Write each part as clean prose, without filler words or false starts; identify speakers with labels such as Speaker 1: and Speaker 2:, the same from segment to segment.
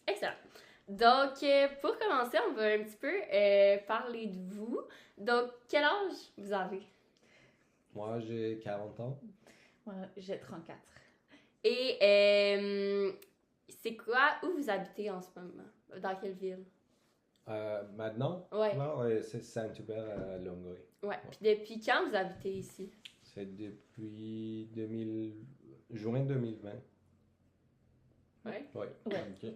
Speaker 1: Excellent. Donc, pour commencer, on va un petit peu parler de vous. Donc, quel âge vous avez?
Speaker 2: Moi, j'ai 40 ans.
Speaker 3: Moi, j'ai 34.
Speaker 1: Et c'est quoi, où vous habitez en ce moment? Dans quelle ville?
Speaker 2: Maintenant?
Speaker 1: Ouais.
Speaker 2: Non, c'est Saint-Hubert à Longueuil.
Speaker 1: Ouais. Puis depuis quand vous habitez ici?
Speaker 2: C'est depuis juin 2020.
Speaker 1: Ouais.
Speaker 2: Ouais.
Speaker 3: Ouais.
Speaker 1: Ok.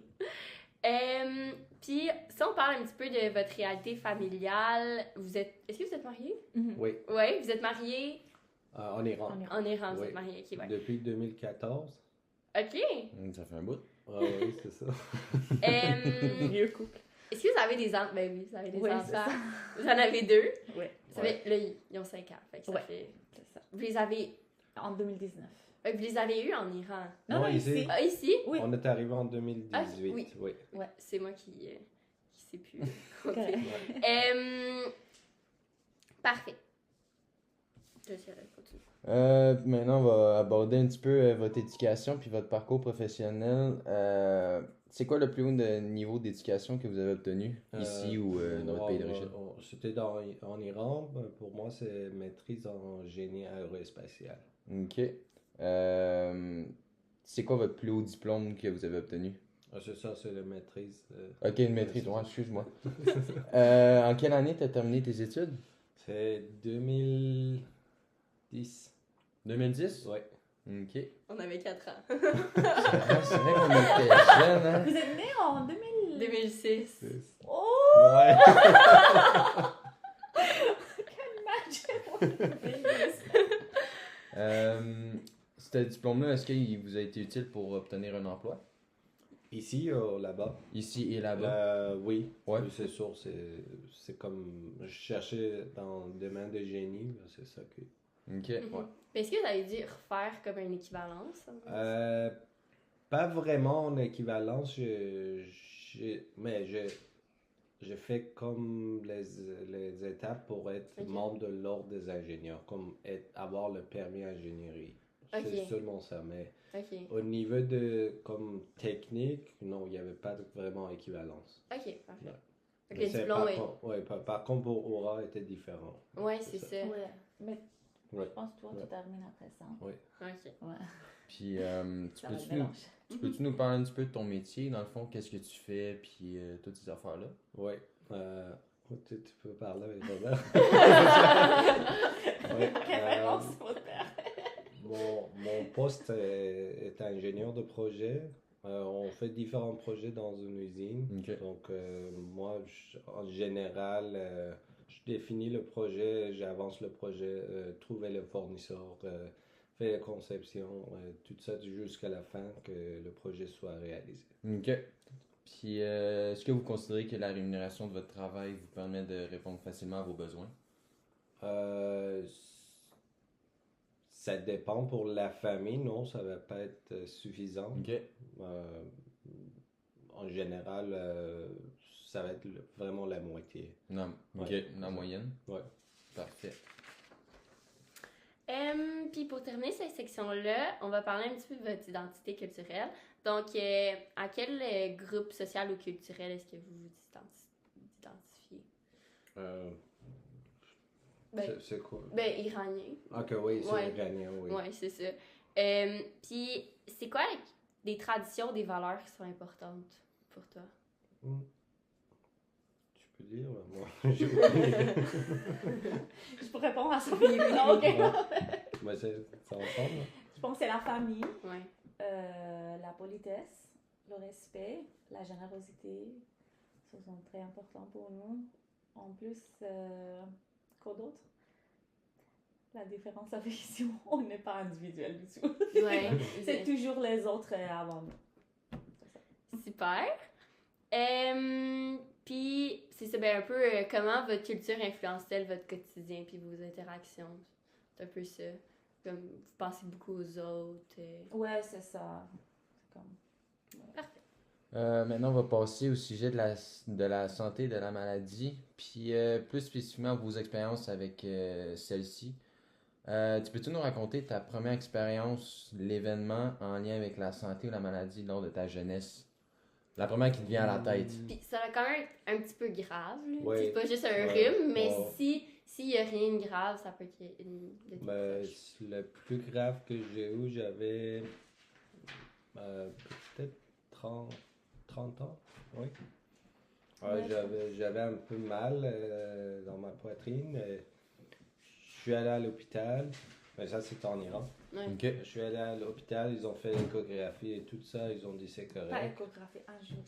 Speaker 1: Puis, si on parle un petit peu de votre réalité familiale, est-ce que vous êtes marié?
Speaker 2: Oui,
Speaker 1: Oui, vous êtes marié
Speaker 2: en Iran.
Speaker 1: en Iran, vous
Speaker 2: Oui.
Speaker 1: êtes marié, ok, ouais.
Speaker 2: Depuis 2014.
Speaker 1: Ok.
Speaker 4: Ça fait un bout.
Speaker 2: Ah oui, c'est ça.
Speaker 3: Vieux couple.
Speaker 1: Est-ce que vous avez des enfants? Ben oui, vous avez des
Speaker 3: Oui, c'est
Speaker 1: enfants.
Speaker 3: ça.
Speaker 1: Vous en avez 2.
Speaker 3: Oui,
Speaker 1: Ça fait, là, ils ont 5 ans. Fait que ça
Speaker 3: Ouais.
Speaker 1: fait...
Speaker 3: c'est ça.
Speaker 1: Vous les avez...
Speaker 3: En 2019.
Speaker 1: Vous les avez eus en Iran.
Speaker 2: Non, ici.
Speaker 1: Ah, ici?
Speaker 3: Oui.
Speaker 2: On est arrivé en 2018.
Speaker 1: Ah, oui.
Speaker 2: Oui.
Speaker 1: Ouais, c'est moi qui sais plus.
Speaker 3: Correct.
Speaker 1: Parfait. Je vais continuer.
Speaker 4: Maintenant, on va aborder un petit peu votre éducation puis votre parcours professionnel. C'est quoi le plus haut niveau d'éducation que vous avez obtenu ici ou dans votre pays d'origine?
Speaker 2: C'était en Iran. Pour moi, c'est maîtrise en génie aérospatial.
Speaker 4: Ok. C'est quoi votre plus haut diplôme que vous avez obtenu?
Speaker 2: C'est ça, c'est la maîtrise.
Speaker 4: Ok, une maîtrise, ouais, excuse-moi. En quelle année tu as terminé tes études?
Speaker 2: C'est 2010.
Speaker 4: 2010?
Speaker 2: Ouais.
Speaker 4: Ok.
Speaker 1: On avait 4 ans.
Speaker 4: C'est vrai qu'on était jeunes, hein?
Speaker 3: Vous êtes né en 2000...
Speaker 1: 2006.
Speaker 3: Oh!
Speaker 2: Ouais.
Speaker 4: Ce diplôme-là, est-ce qu'il vous a été utile pour obtenir un emploi?
Speaker 2: Ici ou là-bas?
Speaker 4: Ici et là-bas?
Speaker 2: Oui.
Speaker 4: Ouais.
Speaker 2: Oui, c'est sûr. C'est comme. Je cherchais dans le domaine de génie. C'est ça que.
Speaker 4: Ok.
Speaker 1: Ouais. Est-ce que vous avez dû refaire comme une équivalence?
Speaker 2: Pas vraiment en équivalence. Mais j'ai fait comme les étapes pour être
Speaker 1: Ok.
Speaker 2: membre de l'ordre des ingénieurs, comme avoir le permis ingénierie.
Speaker 1: Ok.
Speaker 2: C'est seulement ça. Mais
Speaker 1: Ok.
Speaker 2: au niveau de comme technique, non, il n'y avait pas vraiment équivalence.
Speaker 1: Ok, parfait.
Speaker 2: Ouais.
Speaker 1: Ok,
Speaker 2: Mais
Speaker 1: le
Speaker 2: c'est
Speaker 1: diplôme,
Speaker 2: par contre, pour Aura, était différent.
Speaker 1: Ouais, c'est ça.
Speaker 3: Ouais. Mais
Speaker 2: Ouais.
Speaker 3: je pense que toi, tu
Speaker 2: Ouais.
Speaker 3: termines après ça.
Speaker 2: Oui.
Speaker 1: Ok.
Speaker 3: Ouais.
Speaker 4: Puis,
Speaker 3: Ça va le mélange.
Speaker 4: peux-tu nous parler un petit peu de ton métier, dans le fond, qu'est-ce que tu fais, puis toutes ces affaires-là?
Speaker 2: Oui. Tu peux parler avec Robert. Ouais,
Speaker 3: Référence au père.
Speaker 2: mon poste est ingénieur de projet. On fait différents projets dans une usine.
Speaker 4: Ok.
Speaker 2: Donc, moi, en général, je définis le projet, j'avance le projet, trouver le fournisseur, faire la conception, tout ça jusqu'à la fin que le projet soit réalisé.
Speaker 4: Ok. Puis, est-ce que vous considérez que la rémunération de votre travail vous permet de répondre facilement à vos besoins?
Speaker 2: Ça dépend pour la famille, non, ça va pas être suffisant.
Speaker 4: Ok.
Speaker 2: En général, ça va être vraiment la moitié.
Speaker 4: Non. Ok,
Speaker 2: Ouais.
Speaker 4: la moyenne?
Speaker 2: Ouais.
Speaker 4: Parfait.
Speaker 1: Puis pour terminer cette section-là, on va parler un petit peu de votre identité culturelle. Donc, à quel groupe social ou culturel est-ce que vous vous identifiez?
Speaker 2: C'est quoi?
Speaker 1: Ben, iranien.
Speaker 2: Ok, oui, c'est
Speaker 1: Ouais.
Speaker 2: iranien, oui.
Speaker 1: Ouais, c'est ça. Puis, c'est quoi des traditions, des valeurs qui sont importantes pour toi?
Speaker 2: Tu peux dire, moi, j'ai oublié.
Speaker 3: Je peux répondre à ça.
Speaker 1: Oui.
Speaker 3: Non, ok.
Speaker 2: Mais c'est ensemble.
Speaker 3: Je pense que c'est la famille,
Speaker 1: Ouais.
Speaker 3: la politesse, le respect, la générosité. Ce sont très importants pour nous. En plus, quoi d'autre? La différence avec ici, on n'est pas individuel du tout.
Speaker 1: Ouais.
Speaker 3: C'est toujours les autres avant nous.
Speaker 1: Super. Puis, c'est ça, ben un peu comment votre culture influence-t-elle votre quotidien puis vos interactions? C'est un peu ça. Comme vous pensez beaucoup aux autres.
Speaker 3: Ouais, c'est ça. C'est comme...
Speaker 1: Parfait.
Speaker 4: Maintenant, on va passer au sujet de la santé et de la maladie, puis plus spécifiquement vos expériences avec celle-ci. Tu peux-tu nous raconter ta première expérience, l'événement en lien avec la santé ou la maladie lors de ta jeunesse? La première qui te vient à la tête.
Speaker 1: Puis ça a quand même un petit peu grave. Là.
Speaker 2: Ouais.
Speaker 1: C'est pas juste un
Speaker 2: Ouais.
Speaker 1: rhume, mais
Speaker 2: Ouais.
Speaker 1: s'il y a rien de grave, ça peut qu'il y ait de
Speaker 2: Ben, le plus grave que j'ai eu, j'avais peut-être 30 ans. Oui.
Speaker 3: Ouais,
Speaker 2: J'avais un peu mal dans ma poitrine. Je suis allé à l'hôpital. Mais ça, c'était en Iran.
Speaker 1: Ouais.
Speaker 4: Ok.
Speaker 2: Je suis allé à l'hôpital, ils ont fait l'échographie et tout ça. Ils ont dit c'est
Speaker 3: Pas
Speaker 2: correct.
Speaker 3: échographie, un jour.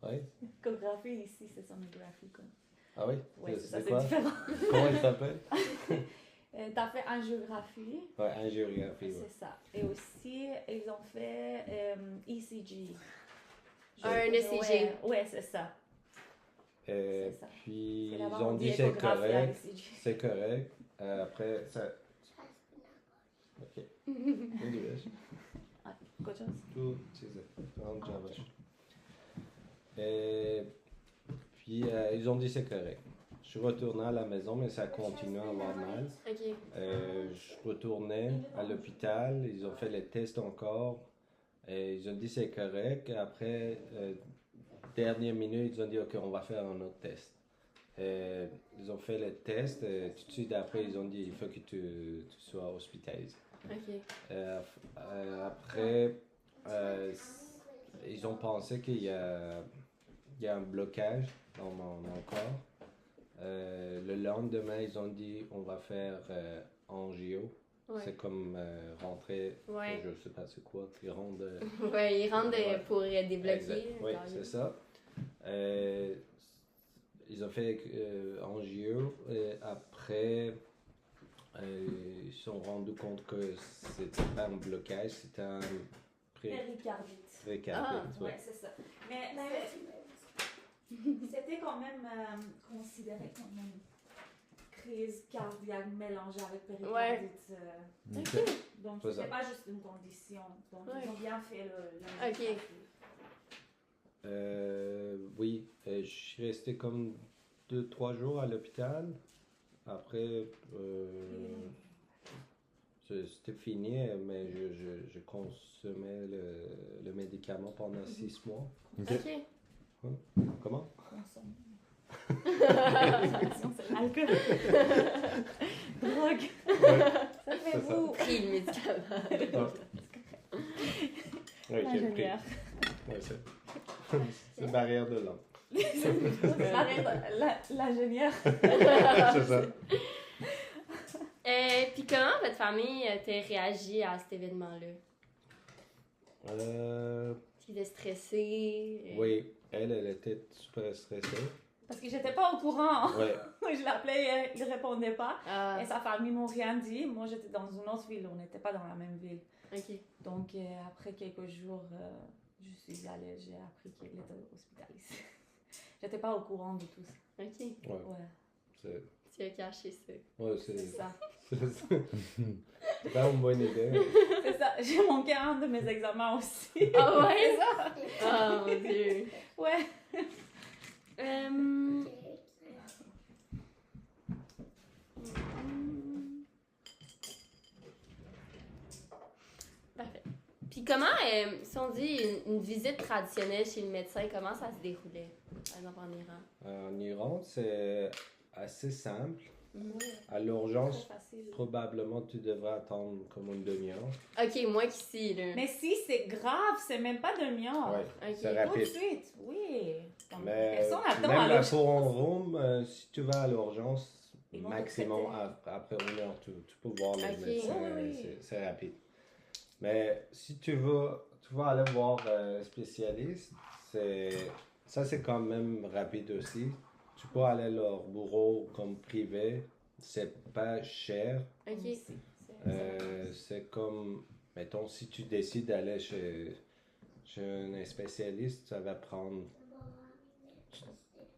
Speaker 2: Oui.
Speaker 3: Échographie ici, c'est sonographie. Quoi.
Speaker 2: Ah oui?
Speaker 3: Ouais, c'est ça,
Speaker 2: C'est
Speaker 3: c'est
Speaker 2: quoi?
Speaker 3: différent.
Speaker 2: Comment il s'appelle?
Speaker 3: T'as fait angiographie,
Speaker 2: Ouais, angiographie. Ouais.
Speaker 3: c'est ça. Et aussi, ils ont fait ECG.
Speaker 1: Un ECG.
Speaker 3: Ouais, c'est ça.
Speaker 2: Et
Speaker 3: C'est ça.
Speaker 2: puis,
Speaker 3: C'est
Speaker 2: ils
Speaker 3: là-bas,
Speaker 2: ont
Speaker 3: on
Speaker 2: dit
Speaker 3: dit
Speaker 2: c'est
Speaker 3: échographie à
Speaker 2: correct.
Speaker 3: ECG.
Speaker 2: C'est correct. Après, ça. Ok. English.
Speaker 3: Quoi chose?
Speaker 2: Tout, c'est ça. En Java. Et puis, ils ont dit c'est correct. Je suis retourné à la maison, mais ça continue à avoir mal.
Speaker 1: Ok.
Speaker 2: Je retournais à l'hôpital, ils ont fait les tests encore. Et ils ont dit c'est correct. Après, dernière minute, ils ont dit ok, on va faire un autre test. Ils ont fait les tests. Tout de suite après, ils ont dit il faut que tu sois hospitalisé.
Speaker 1: Ok.
Speaker 2: Après, ils ont pensé qu'il y a un blocage dans mon corps. Le lendemain, ils ont dit on va faire angio.
Speaker 1: Ouais.
Speaker 2: C'est comme rentrer,
Speaker 1: Ouais.
Speaker 2: je sais pas c'est quoi, qui rendent.
Speaker 1: Ouais, ils rendent
Speaker 2: Ouais.
Speaker 1: pour débloquer.
Speaker 2: Exact. Oui,
Speaker 1: quand
Speaker 2: c'est
Speaker 1: même.
Speaker 2: ça. Ils ont fait angio et après ils se sont rendus compte que c'était pas un blocage, c'était un
Speaker 3: Péricardite.
Speaker 2: précardite.
Speaker 3: Ouais, c'est ça. Mais c'était quand même considéré comme une crise cardiaque mélangée avec péricardite.
Speaker 1: Ok.
Speaker 3: Donc,
Speaker 2: C'est
Speaker 3: c'était
Speaker 2: ça.
Speaker 3: pas juste une condition. Donc,
Speaker 1: Ouais.
Speaker 3: ils ont bien fait le
Speaker 1: Ok.
Speaker 2: Oui, je suis resté comme 2-3 jours à l'hôpital. Après, c'était fini, mais je consommais le médicament pendant 6 mois.
Speaker 1: Ok.
Speaker 2: Comment?
Speaker 3: Consomme. C'est l'alcool. Drogue. Ça fait
Speaker 2: c'est ça.
Speaker 3: vous.
Speaker 1: Pris le médicament.
Speaker 2: Oui, j'ai pris.
Speaker 3: L'ingénieur.
Speaker 2: Ouais, c'est barrière de langue.
Speaker 3: L'ingénieur.
Speaker 2: C'est ça.
Speaker 1: Puis comment votre famille a réagi à cet événement-là? Est-ce qu'ils étaient stressés?
Speaker 2: Oui, elle était super stressée.
Speaker 3: Parce que j'étais pas au courant.
Speaker 2: Ouais.
Speaker 3: Je l'appelais, il répondait pas.
Speaker 1: Ah,
Speaker 3: Et sa famille m'ont rien dit. Moi, j'étais dans une autre ville. On n'était pas dans la même ville.
Speaker 1: ok.
Speaker 3: Donc, après quelques jours, je suis allée. J'ai appris qu'il était hospitalisé. J'étais pas au courant de tout ça.
Speaker 1: Ok.
Speaker 2: Ouais.
Speaker 3: Ouais,
Speaker 2: C'est
Speaker 1: Tu as caché ça.
Speaker 2: ouais,
Speaker 3: c'est ça.
Speaker 2: c'est pas une bonne idée.
Speaker 3: C'est ça. J'ai manqué un de mes examens aussi.
Speaker 1: Ah ouais?
Speaker 3: C'est ça.
Speaker 1: Oh mon dieu.
Speaker 3: Ouais.
Speaker 1: Parfait. Puis comment, si on dit une visite traditionnelle chez le médecin, comment ça se déroulait, par exemple en Iran?
Speaker 2: En Iran, c'est assez simple.
Speaker 1: Mhm.
Speaker 2: À l'urgence,
Speaker 3: Très facile.
Speaker 2: probablement tu devrais attendre comme une demi-heure.
Speaker 1: Ok, moins qu'ici, là.
Speaker 3: Mais si c'est grave, c'est même pas demi-heure.
Speaker 2: Ouais,
Speaker 1: ok.
Speaker 2: c'est
Speaker 3: Tout de
Speaker 2: rapide.
Speaker 3: suite, oui. Donc,
Speaker 2: Mais
Speaker 3: personne attend
Speaker 2: même
Speaker 3: à
Speaker 2: la
Speaker 3: l'urgence.
Speaker 2: forum room, si tu vas à l'urgence,
Speaker 3: Ils vont
Speaker 2: maximum
Speaker 3: te
Speaker 2: après une heure, tu peux voir le
Speaker 1: Ok.
Speaker 2: médecin.
Speaker 3: Oui.
Speaker 2: C'est rapide. Mais si tu vas aller voir un spécialiste, ça c'est quand même rapide aussi. Tu peux aller à leur bureau comme privé, c'est pas cher.
Speaker 1: Ok.
Speaker 3: Ici,
Speaker 2: C'est comme, mettons, si tu décides d'aller chez un spécialiste, ça va prendre.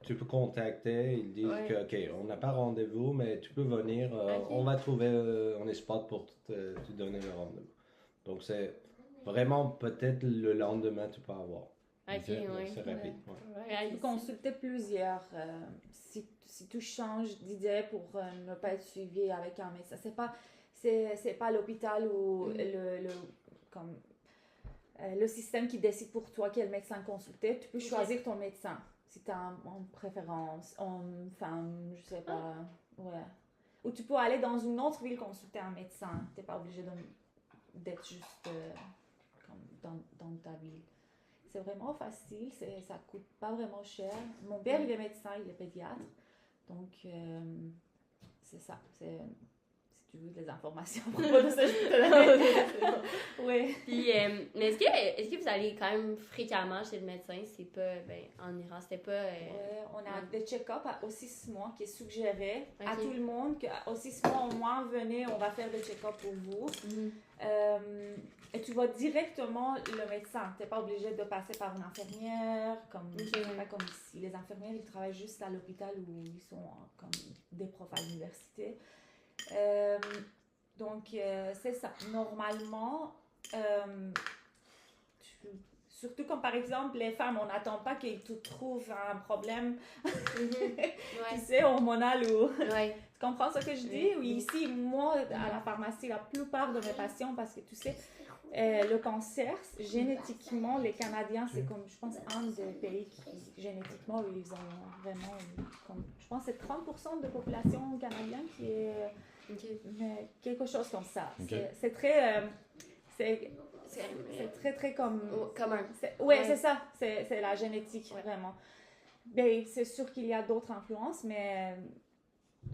Speaker 2: Tu peux contacter, ils disent
Speaker 1: Ouais.
Speaker 2: que, ok, on n'a pas rendez-vous, mais tu peux venir,
Speaker 1: Ok.
Speaker 2: on va trouver un spot pour te donner le rendez-vous. Donc, c'est vraiment peut-être le lendemain, tu peux avoir.
Speaker 1: Ok,
Speaker 4: Ok.
Speaker 2: Donc,
Speaker 1: ouais.
Speaker 2: c'est rapide. ouais.
Speaker 1: Ouais,
Speaker 3: Tu peux consulter plusieurs. Si tu changes d'idée pour ne pas être suivi avec un médecin, c'est pas l'hôpital ou
Speaker 1: Mhm.
Speaker 3: comme le système qui décide pour toi quel médecin consulter. Tu peux choisir ton médecin. Si tu as en préférence, homme, femme, je sais pas. Ouais. Ou tu peux aller dans une autre ville consulter un médecin. Tu n'es pas obligé d'être juste comme dans ta ville. C'est vraiment facile, ça ne coûte pas vraiment cher. Mon père, il est médecin, il est pédiatre. Donc, c'est ça. Si tu veux des informations à propos de ça, je peux te donner. Oui.
Speaker 1: Puis, mais est-ce que vous allez quand même fréquemment chez le médecin? C'est pas, en Iran, c'était pas...
Speaker 3: on a des check-ups aux 6 mois qui est suggéré à
Speaker 1: Ok.
Speaker 3: tout le monde qu'aux 6 mois au moins, venez, on va faire des check-ups pour vous. Et tu vois directement le médecin. Tu n'es pas obligé de passer par une infirmière, pas comme ici. Les infirmières, ils travaillent juste à l'hôpital où ils sont comme des profs à l'université. Donc, c'est ça. Normalement, surtout comme par exemple les femmes, on n'attend pas qu'ils te trouvent un problème, tu sais, hormonal ou...
Speaker 1: Ouais.
Speaker 3: Tu comprends ce que je dis? Oui, ici, moi, à la pharmacie, la plupart de mes patients, parce que tu sais, le cancer, génétiquement, les Canadiens, c'est comme, je pense, un des pays qui, génétiquement, ils ont vraiment, comme, je pense, c'est 30% de population canadienne qui est mais quelque chose comme ça.
Speaker 4: Okay.
Speaker 3: C'est très... c'est très, très comme...
Speaker 1: Commun.
Speaker 3: Oui, c'est ça. C'est la génétique, vraiment. Ben, c'est sûr qu'il y a d'autres influences, mais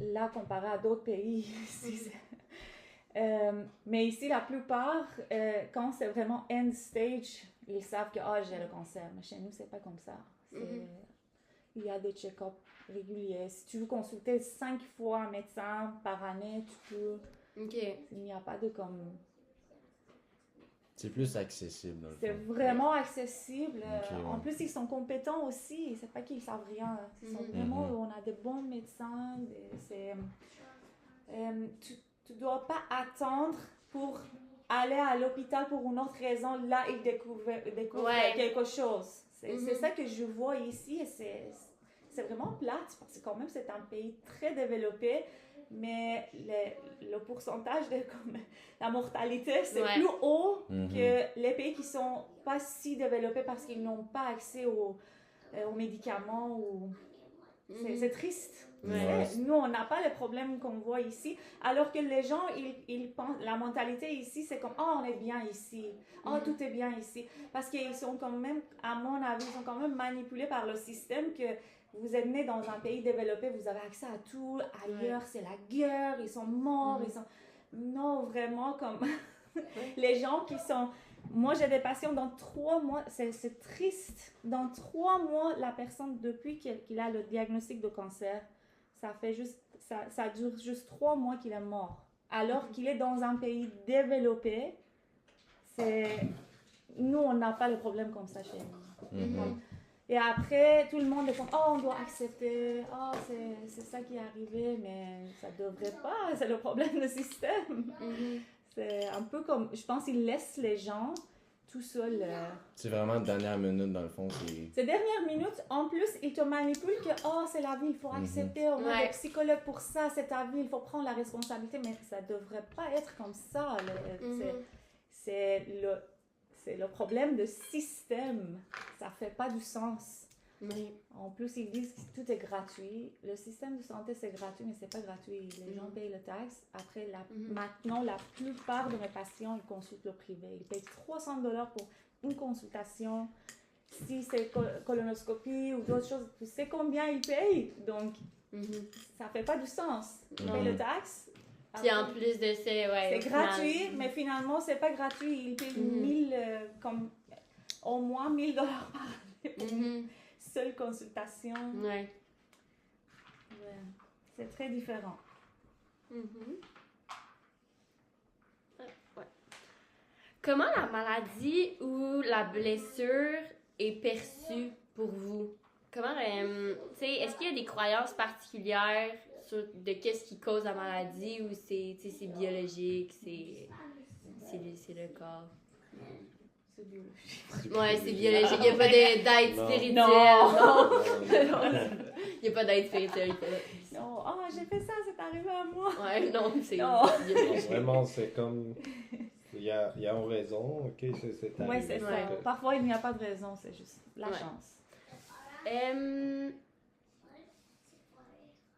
Speaker 3: là, comparé à d'autres pays, ici, mais ici, la plupart, quand c'est vraiment end stage, ils savent que j'ai le cancer. Mais chez nous, c'est pas comme ça. Il y a des check-ups réguliers. Si tu veux consulter 5 fois un médecin par année, tu peux. Il n'y a pas de comme...
Speaker 4: C'est plus accessible.
Speaker 3: C'est vraiment accessible.
Speaker 4: Ouais.
Speaker 3: En plus, ils sont compétents aussi. C'est pas qu'ils savent rien. Ils sont vraiment... On a des bons médecins. Tu dois pas attendre pour aller à l'hôpital pour une autre raison. Là, ils découvrent quelque chose. C'est ça que je vois ici. Et c'est vraiment plate parce que quand même, c'est un pays très développé. Mais le pourcentage de la mortalité, c'est plus haut que les pays qui sont pas si développés parce qu'ils n'ont pas accès aux médicaments. C'est triste. Nous, on n'a pas les problèmes qu'on voit ici. Alors que les gens, ils pensent, la mentalité ici, c'est comme, on est bien ici. Tout est bien ici. Parce qu'ils sont quand même, à mon avis, ils sont quand même manipulés par le système que vous êtes né dans un pays développé, vous avez accès à tout. Ailleurs, c'est la guerre, ils sont morts, ils sont... Non, vraiment, comme... les gens qui sont... Moi, j'ai des patients dans 3 mois, c'est triste. Dans 3 mois, la personne, depuis qu'il a le diagnostic de cancer, ça dure juste 3 mois qu'il est mort. Alors qu'il est dans un pays développé, nous, on n'a pas le problème comme ça chez nous. Et après, tout le monde est comme, on doit accepter, c'est ça qui est arrivé, mais ça ne devrait pas, c'est le problème du système. C'est un peu comme, je pense qu'ils laissent les gens tout seuls.
Speaker 4: C'est vraiment dernière minute, dans le fond.
Speaker 3: C'est dernière minute, en plus, ils te manipulent que, c'est la vie, il faut accepter, on a des psychologues pour ça, c'est ta vie, il faut prendre la responsabilité, mais ça ne devrait pas être comme ça. C'est le problème de système. Ça ne fait pas du sens. En plus, ils disent que tout est gratuit. Le système de santé, c'est gratuit, mais ce n'est pas gratuit. Les gens payent le taxe. Après, maintenant, la plupart de mes patients, ils consultent le privé. Ils payent $300 pour une consultation. Si c'est colonoscopie ou d'autres choses, tu sais combien ils payent. Donc, ça ne fait pas du sens. Ils payent le taxe.
Speaker 1: Puis en plus de ça,
Speaker 3: c'est gratuit, mais finalement, c'est pas gratuit. Ils payent au moins $1000 par année pour une seule consultation. C'est très différent.
Speaker 1: Comment la maladie ou la blessure est perçue pour vous? Comment, est-ce qu'il y a des croyances particulières de qu'est-ce qui cause la maladie ou c'est biologique, c'est le corps?
Speaker 3: C'est biologique.
Speaker 1: Ouais, c'est biologique. Il n'y a pas d'aide spirituelle. Non. Il n'y a pas d'aide spirituelle.
Speaker 3: Non, j'ai fait ça, c'est arrivé à moi.
Speaker 1: Ouais, non, c'est
Speaker 2: Vraiment, c'est comme... Il y a une raison, ok, c'est
Speaker 3: Oui,
Speaker 2: arrivé.
Speaker 3: c'est ça.
Speaker 1: Ouais.
Speaker 3: Parfois, il n'y a pas de raison, c'est juste la
Speaker 1: Ouais.
Speaker 3: chance.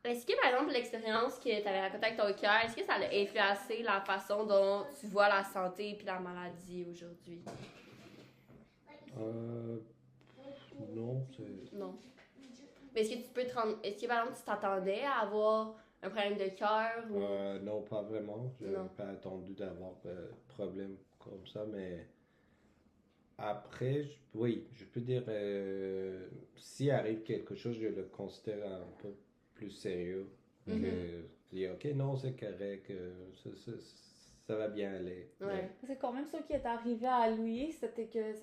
Speaker 1: Est-ce que, par exemple, l'expérience que tu avais racontée avec ton cœur, est-ce que ça a influencé la façon dont tu vois la santé et la maladie aujourd'hui?
Speaker 2: Non, c'est...
Speaker 1: Non. Mais est-ce que tu peux est-ce que, par exemple, tu t'attendais à avoir un problème de cœur ou...
Speaker 2: non, pas vraiment. Je n'avais
Speaker 1: Non.
Speaker 2: pas attendu d'avoir problème comme ça, mais après, oui, je peux dire, s'il arrive quelque chose, je le considère un peu plus sérieux. Que dire, ok, non, c'est correct, ça va bien aller.
Speaker 1: Ouais.
Speaker 3: C'est quand même ce qui est arrivé à lui, c'était que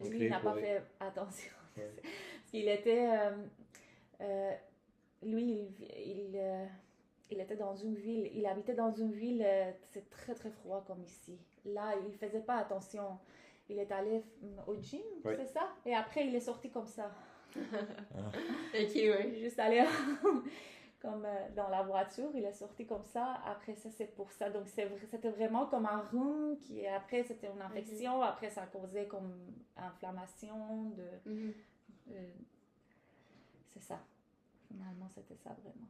Speaker 3: lui, il n'a pas fait attention.
Speaker 2: Ouais.
Speaker 3: Parce qu'il était, lui, il était dans une ville, il habitait dans une ville, c'est très très froid comme ici. Là, il faisait pas attention. Il est allé au gym,
Speaker 2: Ouais.
Speaker 3: c'est ça? Et après, il est sorti comme ça.
Speaker 1: Ok, ouais.
Speaker 3: Juste aller comme dans la voiture, il est sorti comme ça. Après ça, c'est pour ça. Donc, c'était vraiment comme un rhume qui, après, c'était une infection. Après, ça causait comme inflammation. C'est ça. Finalement, c'était ça vraiment.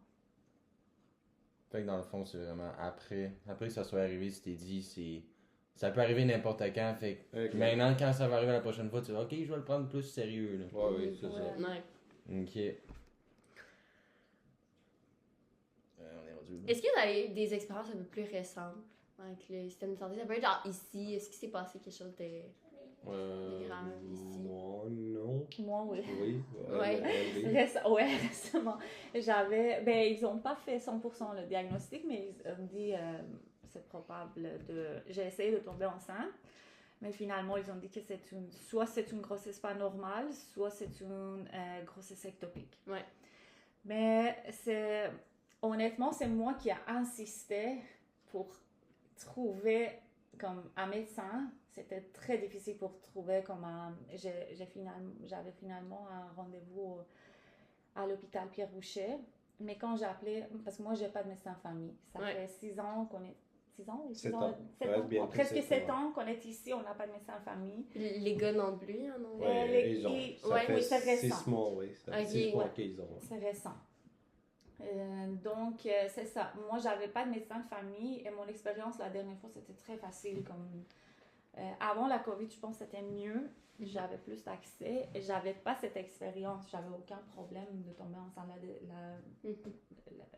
Speaker 4: Fait que dans le fond, c'est vraiment après que ça soit arrivé, tu t'es dit, ça peut arriver n'importe quand. Fait que
Speaker 2: Ok.
Speaker 4: maintenant, quand ça va arriver la prochaine fois, tu dis, ok, je vais le prendre plus sérieux. Là.
Speaker 2: Ouais, oui, c'est ça.
Speaker 1: Ouais.
Speaker 4: Ok. On est rendu où?
Speaker 1: Est-ce que vous avez des expériences un peu plus récentes avec le système de santé? Ça peut être genre ici. Est-ce qu'il s'est passé quelque chose de grave ici?
Speaker 2: Moi, non.
Speaker 3: Moi, oui.
Speaker 2: Oui.
Speaker 1: Ouais.
Speaker 2: oui.
Speaker 3: Récemment, ils n'ont pas fait 100% le diagnostic, mais ils ont dit c'est probable j'ai essayé de tomber enceinte, mais finalement, ils ont dit que soit c'est une grossesse pas normale, soit c'est une grossesse ectopique.
Speaker 1: Ouais.
Speaker 3: Mais honnêtement, c'est moi qui ai insisté pour trouver comme un médecin. C'était très difficile pour trouver comme j'avais finalement un rendez-vous à l'hôpital Pierre Boucher. Mais quand j'ai appelé, parce que moi, j'ai pas de médecin de famille. Ça fait 6 ans qu'on est... 6 ans ou
Speaker 2: 7 ans.
Speaker 3: Presque 7 ans qu'on est ici, on n'a pas de médecin de famille.
Speaker 1: Les gars non plus, hein, non?
Speaker 2: Oui,
Speaker 3: c'est récent.
Speaker 2: 6 mois, oui. Ça fait 6 mois qu'ils ont.
Speaker 3: C'est récent. Donc, c'est ça. Moi, j'avais pas de médecin de famille et mon expérience la dernière fois, c'était très facile. Avant la COVID, je pense que c'était mieux. J'avais plus d'accès et j'avais pas cette expérience. J'avais aucun problème de tomber enceinte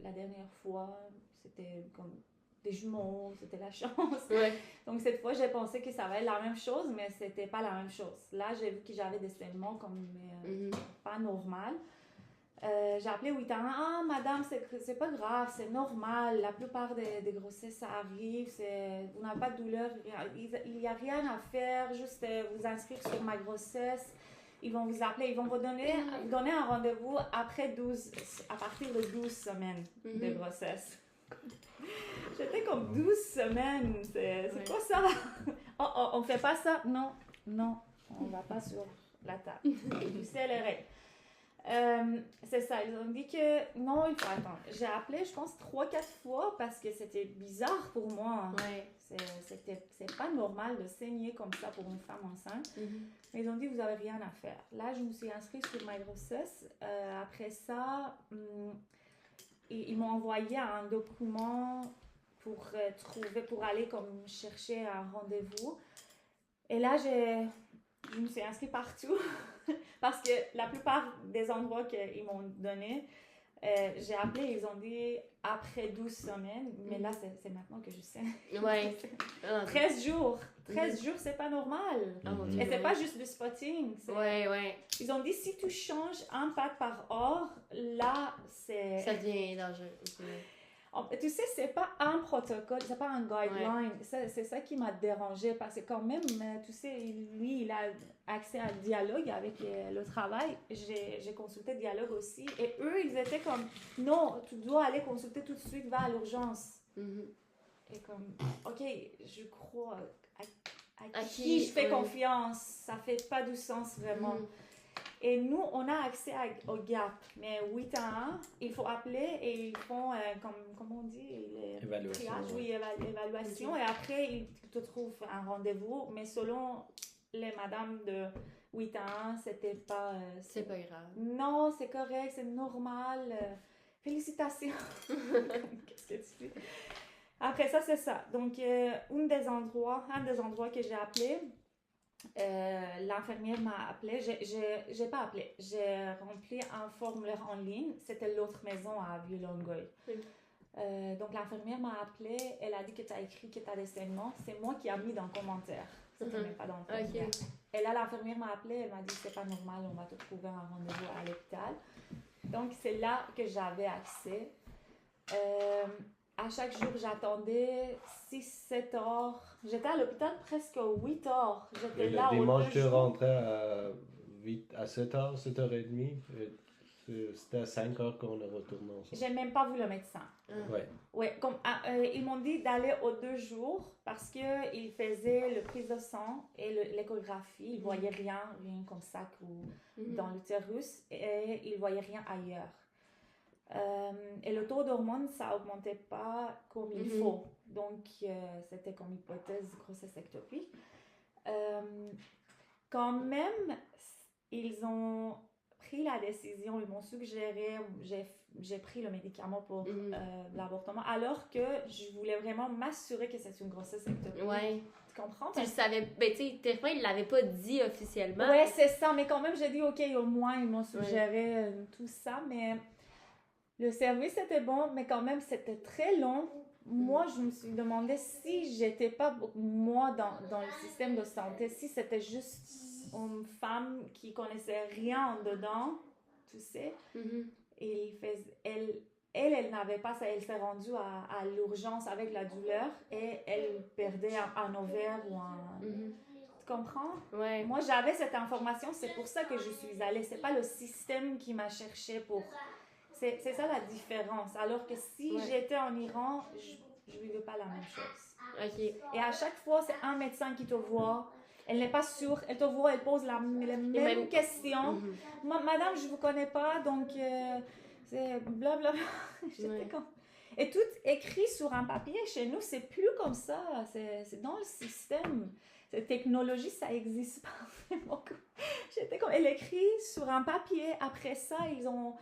Speaker 3: la dernière fois. C'était comme des jumeaux, c'était la chance.
Speaker 1: Ouais.
Speaker 3: Donc, cette fois, j'ai pensé que ça allait être la même chose, mais c'était pas la même chose. Là, j'ai vu que j'avais des saignements comme pas normal. J'ai appelé 8 ans. Ah, madame, c'est pas grave, c'est normal. La plupart des grossesses, ça arrive. Vous n'avez pas de douleur. Il n'y a rien à faire. Juste vous inscrire sur ma grossesse. Ils vont vous appeler. Ils vont vous donner un rendez-vous à partir de 12 semaines de grossesse. J'étais comme 12 semaines. C'est quoi ça? Oh, on fait pas ça? Non, on va pas sur la table. Du CLRA. C'est ça, ils ont dit que non, il faut attendre. J'ai appelé, je pense, 3-4 fois parce que c'était bizarre pour moi.
Speaker 1: Ouais.
Speaker 3: C'est pas normal de saigner comme ça pour une femme enceinte. Mais ils ont dit, vous avez rien à faire. Là, je me suis inscrite sur ma grossesse. Après ça, ils m'ont envoyé un document pour aller comme chercher un rendez-vous. Et là, je me suis inscrite partout parce que la plupart des endroits qu'ils m'ont donné, j'ai appelé, ils ont dit après 12 semaines, mais là, c'est maintenant que je sais.
Speaker 1: Ouais.
Speaker 3: 13 jours. 13 jours, c'est pas normal.
Speaker 1: Oh, mon Dieu,
Speaker 3: Et c'est pas juste du spotting.
Speaker 1: Ouais.
Speaker 3: Ils ont dit, si tu changes un pas par heure, là, c'est...
Speaker 1: Ça devient dangereux.
Speaker 3: Tu sais, c'est pas un protocole, c'est pas un guideline. Ouais. C'est ça qui m'a dérangée parce que quand même, tu sais, lui, il a accès à Dialogue avec le travail. J'ai consulté Dialogue aussi. Et eux, ils étaient comme, non, tu dois aller consulter tout de suite, va à l'urgence. Et comme, ok, je crois à qui je fais confiance. Ça fait pas du sens vraiment. Et nous, on a accès au GAP. Mais 8 ans, il faut appeler et ils font, comment on dit?
Speaker 2: Évaluation.
Speaker 3: Triage, oui, évaluation. Et après, ils te trouvent un rendez-vous. Mais selon les madames de 8 ans, c'était pas...
Speaker 1: C'est pas grave.
Speaker 3: Non, c'est correct, c'est normal. Félicitations. Qu'est-ce que tu dis? Après ça, c'est ça. Donc, un des endroits que j'ai appelé, l'infirmière m'a appelé. J'ai pas appelé. J'ai rempli un formulaire en ligne. C'était l'autre maison à Vieux-Longueuil. Donc, l'infirmière m'a appelé. Elle a dit que tu as écrit que tu as des saignements. C'est moi qui ai mis dans le commentaire. C'était même pas dans le formulaire. Et là, l'infirmière m'a appelé. Elle m'a dit c'est pas normal, on va te trouver un rendez-vous à l'hôpital. Donc, c'est là que j'avais accès. À chaque jour, j'attendais 6-7 heures. J'étais à l'hôpital presque 8 heures. J'étais là
Speaker 2: Le
Speaker 3: au
Speaker 2: dimanche, tu
Speaker 3: jours.
Speaker 2: rentrais à 7 h, 7h30. C'était à 5 h qu'on est retourné ensemble.
Speaker 3: J'ai même pas vu le médecin.
Speaker 2: Ouais.
Speaker 3: Ouais, ils m'ont dit d'aller aux 2 jours parce qu'ils faisaient le prise de sang et l'échographie. Ils voyaient rien comme ça dans l'utérus et ils voyaient rien ailleurs. Et le taux d'hormones, ça augmentait pas comme il faut. Donc, c'était comme hypothèse grossesse ectopique. Quand même, ils ont pris la décision, ils m'ont suggéré, j'ai pris le médicament pour l'avortement, alors que je voulais vraiment m'assurer que c'est une grossesse ectopique.
Speaker 1: Ouais.
Speaker 3: Tu comprends?
Speaker 1: Tu le savais, ben tu sais, Terrifiant, il l'avait pas dit officiellement.
Speaker 3: Ouais, c'est ça, mais quand même, j'ai dit, ok, au moins, ils m'ont suggéré tout ça, mais le service était bon, mais quand même, c'était très long. Moi, je me suis demandé si j'étais pas, moi, dans le système de santé, si c'était juste une femme qui connaissait rien en dedans, tu sais, et elle n'avait pas ça, elle s'est rendue à l'urgence avec la douleur et elle perdait un ovaire ou un... Tu comprends?
Speaker 1: Ouais.
Speaker 3: Moi, j'avais cette information, c'est pour ça que je suis allée. C'est pas le système qui m'a cherché pour... C'est ça la différence. Alors que si j'étais en Iran, je ne vivais pas la même chose.
Speaker 1: Okay.
Speaker 3: Et à chaque fois, c'est un médecin qui te voit. Elle n'est pas sûre. Elle te voit, elle pose les mêmes questions. Madame, je ne vous connais pas, donc c'est blablabla. Et tout écrit sur un papier. Chez nous, c'est plus comme ça. C'est dans le système. Cette technologie, ça n'existe pas. J'étais comme... Elle écrit sur un papier. Après ça, ils ont...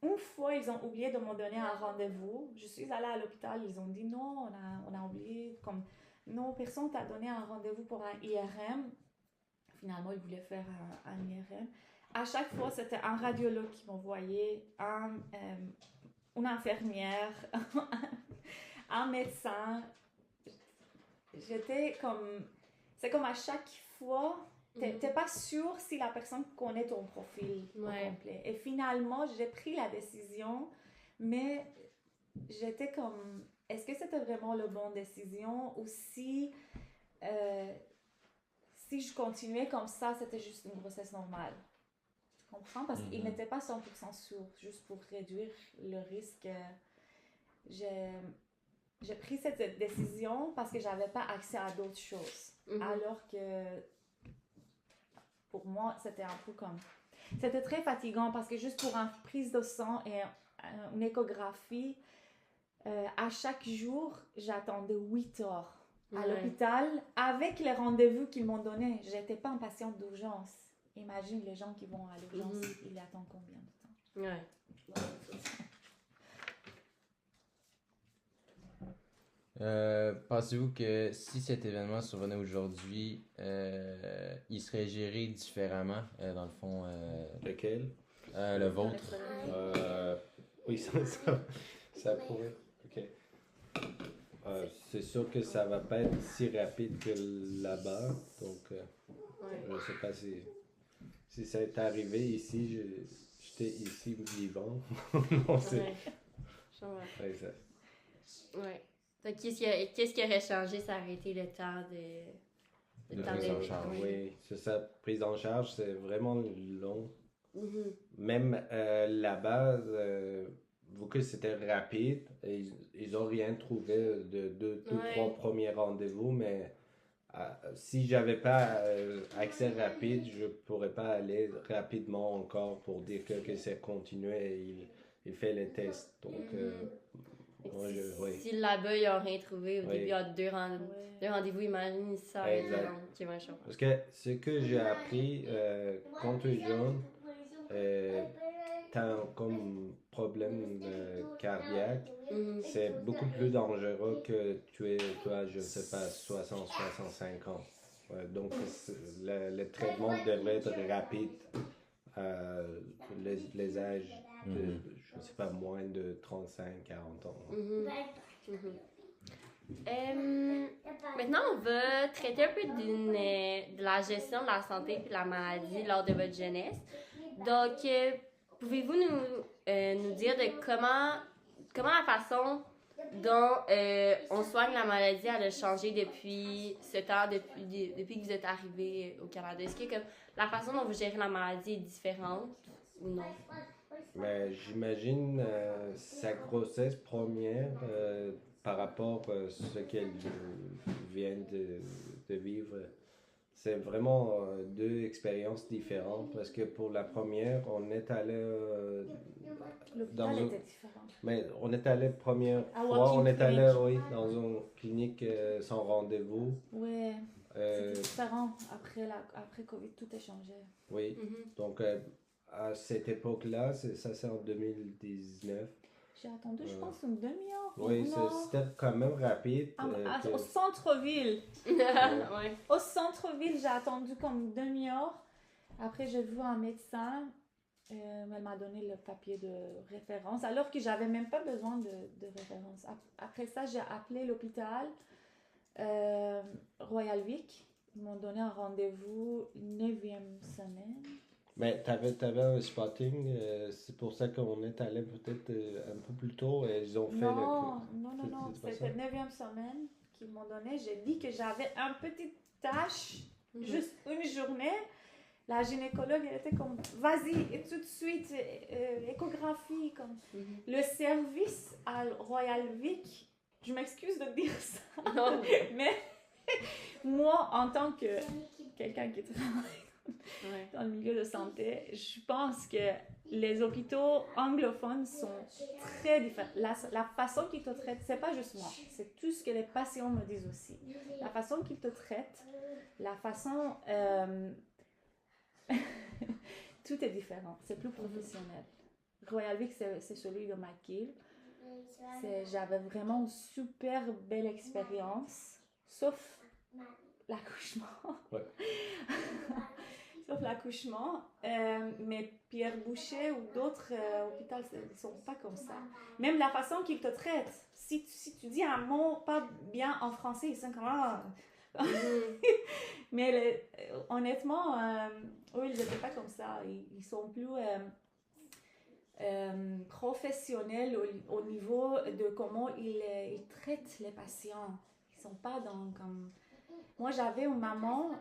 Speaker 3: une fois, ils ont oublié de me donner un rendez-vous. Je suis allée à l'hôpital, ils ont dit non, on a oublié, comme non, personne t'a donné un rendez-vous pour un IRM. Finalement, ils voulaient faire un IRM. À chaque fois, c'était un radiologue qui m'envoyait, une infirmière, un médecin. J'étais comme... C'est comme à chaque fois... T'es pas sûr si la personne connaît ton profil au complet. Et finalement, j'ai pris la décision, mais j'étais comme, est-ce que c'était vraiment la bonne décision ou si je continuais comme ça, c'était juste une grossesse normale. Tu comprends? Parce qu'il n'était pas 100% sûr, juste pour réduire le risque. J'ai pris cette décision parce que j'avais pas accès à d'autres choses. Alors que pour moi, c'était un peu comme... C'était très fatigant parce que juste pour une prise de sang et une échographie, à chaque jour, j'attendais 8 heures à l'hôpital avec les rendez-vous qu'ils m'ont donnés. Je n'étais pas en patiente d'urgence. Imagine les gens qui vont à l'urgence, ils attendent combien de temps?
Speaker 1: Ouais.
Speaker 4: Pensez-vous que si cet événement survenait aujourd'hui, il serait géré différemment, dans le fond?
Speaker 2: Lequel?
Speaker 4: Le vôtre.
Speaker 2: Oui, ça pourrait. Ok. C'est sûr que ça va pas être si rapide que là-bas, donc je sais pas si ça est arrivé ici, j'étais ici vivant. Non, c'est...
Speaker 1: Ouais. Donc, qu'est-ce qui aurait changé? Ça aurait été le temps de
Speaker 4: prise en charge.
Speaker 2: Oui, c'est ça. Prise en charge, c'est vraiment long. Même là-bas, vu que c'était rapide, ils n'ont rien trouvé de 2 ou 3 premiers rendez-vous, mais si j'avais pas accès rapide, je pourrais pas aller rapidement encore pour dire que c'est continué et il fait les tests. Donc, moi, oui.
Speaker 1: Si là-bas, ils n'ont rien trouvé au
Speaker 2: Oui.
Speaker 1: début, il y a deux rendez-vous, imagine ça.
Speaker 2: Exact.
Speaker 1: Qui va chaud.
Speaker 2: Parce que ce que j'ai appris quand tu es jeune, t'as comme problème cardiaque, c'est beaucoup plus dangereux que tu as, je sais pas, 60, 65 ans. Donc, le traitement devrait être rapide à les âges de, je sais pas, moins de 35, 40 ans.
Speaker 1: Maintenant, on va traiter un peu de la gestion de la santé et de la maladie lors de votre jeunesse. Donc, pouvez-vous nous dire de comment la façon dont on soigne la maladie elle a changé depuis ce temps, depuis que vous êtes arrivé au Canada? Est-ce que la façon dont vous gérez la maladie est différente ou non?
Speaker 2: Mais j'imagine sa grossesse première par rapport à ce qu'elle vient de vivre. C'est vraiment deux expériences différentes parce que pour la première, on est allé
Speaker 3: L'hôpital était différent.
Speaker 2: Mais on est allé première
Speaker 3: À
Speaker 2: fois,
Speaker 3: walk-in
Speaker 2: on est allé
Speaker 3: clinic.
Speaker 2: dans une clinique sans rendez-vous.
Speaker 3: Ouais, c'était différent. Après Covid, tout a changé.
Speaker 2: Oui, donc à cette époque-là, ça c'est en 2019.
Speaker 3: J'ai attendu, je pense, une demi-heure.
Speaker 2: Oui, c'était quand même rapide.
Speaker 3: Au centre-ville.
Speaker 1: Ouais.
Speaker 3: Au centre-ville, j'ai attendu comme une demi-heure. Après, j'ai vu un médecin. Elle m'a donné le papier de référence, alors que j'avais même pas besoin de référence. Après ça, j'ai appelé l'hôpital Royal Vic. Ils m'ont donné un rendez-vous 9e semaine.
Speaker 2: Mais t'avais un spotting, c'est pour ça qu'on est allé peut-être un peu plus tôt et ils ont fait
Speaker 3: Non,
Speaker 2: c'est pas
Speaker 3: c'était
Speaker 2: ça?
Speaker 3: 9e semaine qu'ils m'ont donné. J'ai dit que j'avais un petit tache, juste une journée. La gynécologue, elle était comme, vas-y, et tout de suite, échographie, comme. Le service à Royal Vic, je m'excuse de dire ça, mais moi, en tant que quelqu'un qui travaille dans le milieu de santé, je pense que les hôpitaux anglophones sont très différents. La façon qu'ils te traitent, c'est pas juste moi, c'est tout ce que les patients me disent aussi. La façon qu'ils te traitent, la façon... tout est différent, c'est plus professionnel. Royal Vic, c'est celui de McGill. J'avais vraiment une super belle expérience, sauf l'accouchement.
Speaker 2: Ouais.
Speaker 3: Sauf l'accouchement. Mais Pierre Boucher ou d'autres hôpitaux, ils ne sont pas comme ça. Même la façon qu'ils te traitent. Si tu dis un mot pas bien en français, ils sont comme... Mais honnêtement, eux, ils n'étaient pas comme ça. Ils sont plus professionnels au niveau de comment ils traitent les patients. Ils ne sont pas dans comme... Moi, j'avais une maman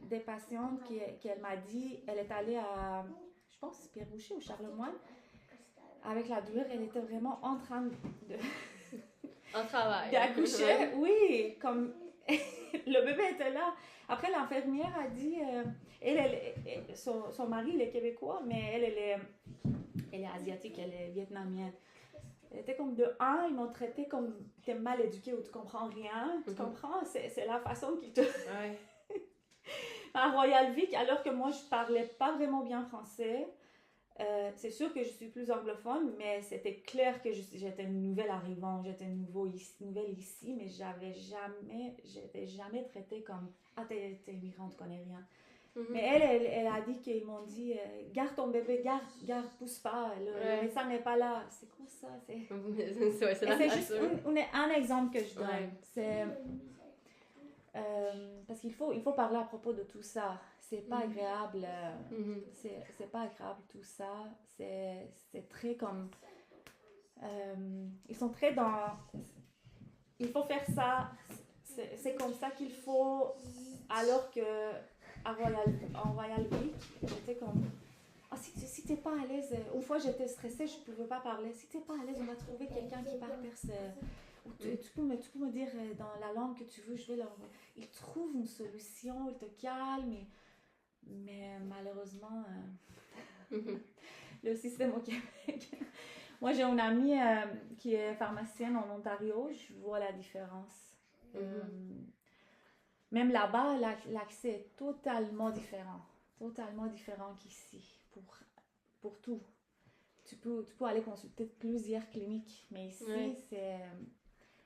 Speaker 3: des patientes qu'elle m'a dit, elle est allée à, je pense, Pierre Boucher ou Charlemagne. Avec la douleur, elle était vraiment en train
Speaker 1: En travail.
Speaker 3: d'accoucher. Oui, comme... le bébé était là. Après, l'infirmière a dit... son mari, il est québécois, mais elle est asiatique, elle est vietnamienne. Elle était comme de un, ils m'ont traité comme t'es mal éduqué ou tu comprends rien. Tu comprends? C'est la façon qu'ils te... à Royal Vic, alors que moi, je parlais pas vraiment bien français. C'est sûr que je suis plus anglophone, mais c'était clair que j'étais une nouvelle arrivante, j'étais nouvelle ici, mais j'étais jamais traitée comme « Ah, t'es immigrante, tu connais rien ». Mais elle a dit qu'ils m'ont dit « Garde ton bébé, garde, pousse pas, le médecin n'est pas là ». C'est quoi ça? C'est juste un exemple que je donne.
Speaker 1: Ouais.
Speaker 3: C'est... parce qu'il faut parler à propos de tout ça. C'est pas agréable. C'est pas agréable tout ça. C'est très comme... ils sont très dans... Il faut faire ça. C'est comme ça qu'il faut. Alors que en Royal Vic, j'étais comme... Oh, si t'es pas à l'aise... Une fois, j'étais stressée, je pouvais pas parler. Si t'es pas à l'aise, on va trouver quelqu'un qui parle perse... Tu peux me dire dans la langue que tu veux, je vais leur... Ils trouvent une solution, ils te calment, mais malheureusement, le système au Québec... Moi, j'ai une amie qui est pharmacienne en Ontario, je vois la différence. Même là-bas, l'accès est totalement différent qu'ici, pour tout. Tu peux aller consulter plusieurs cliniques, mais ici,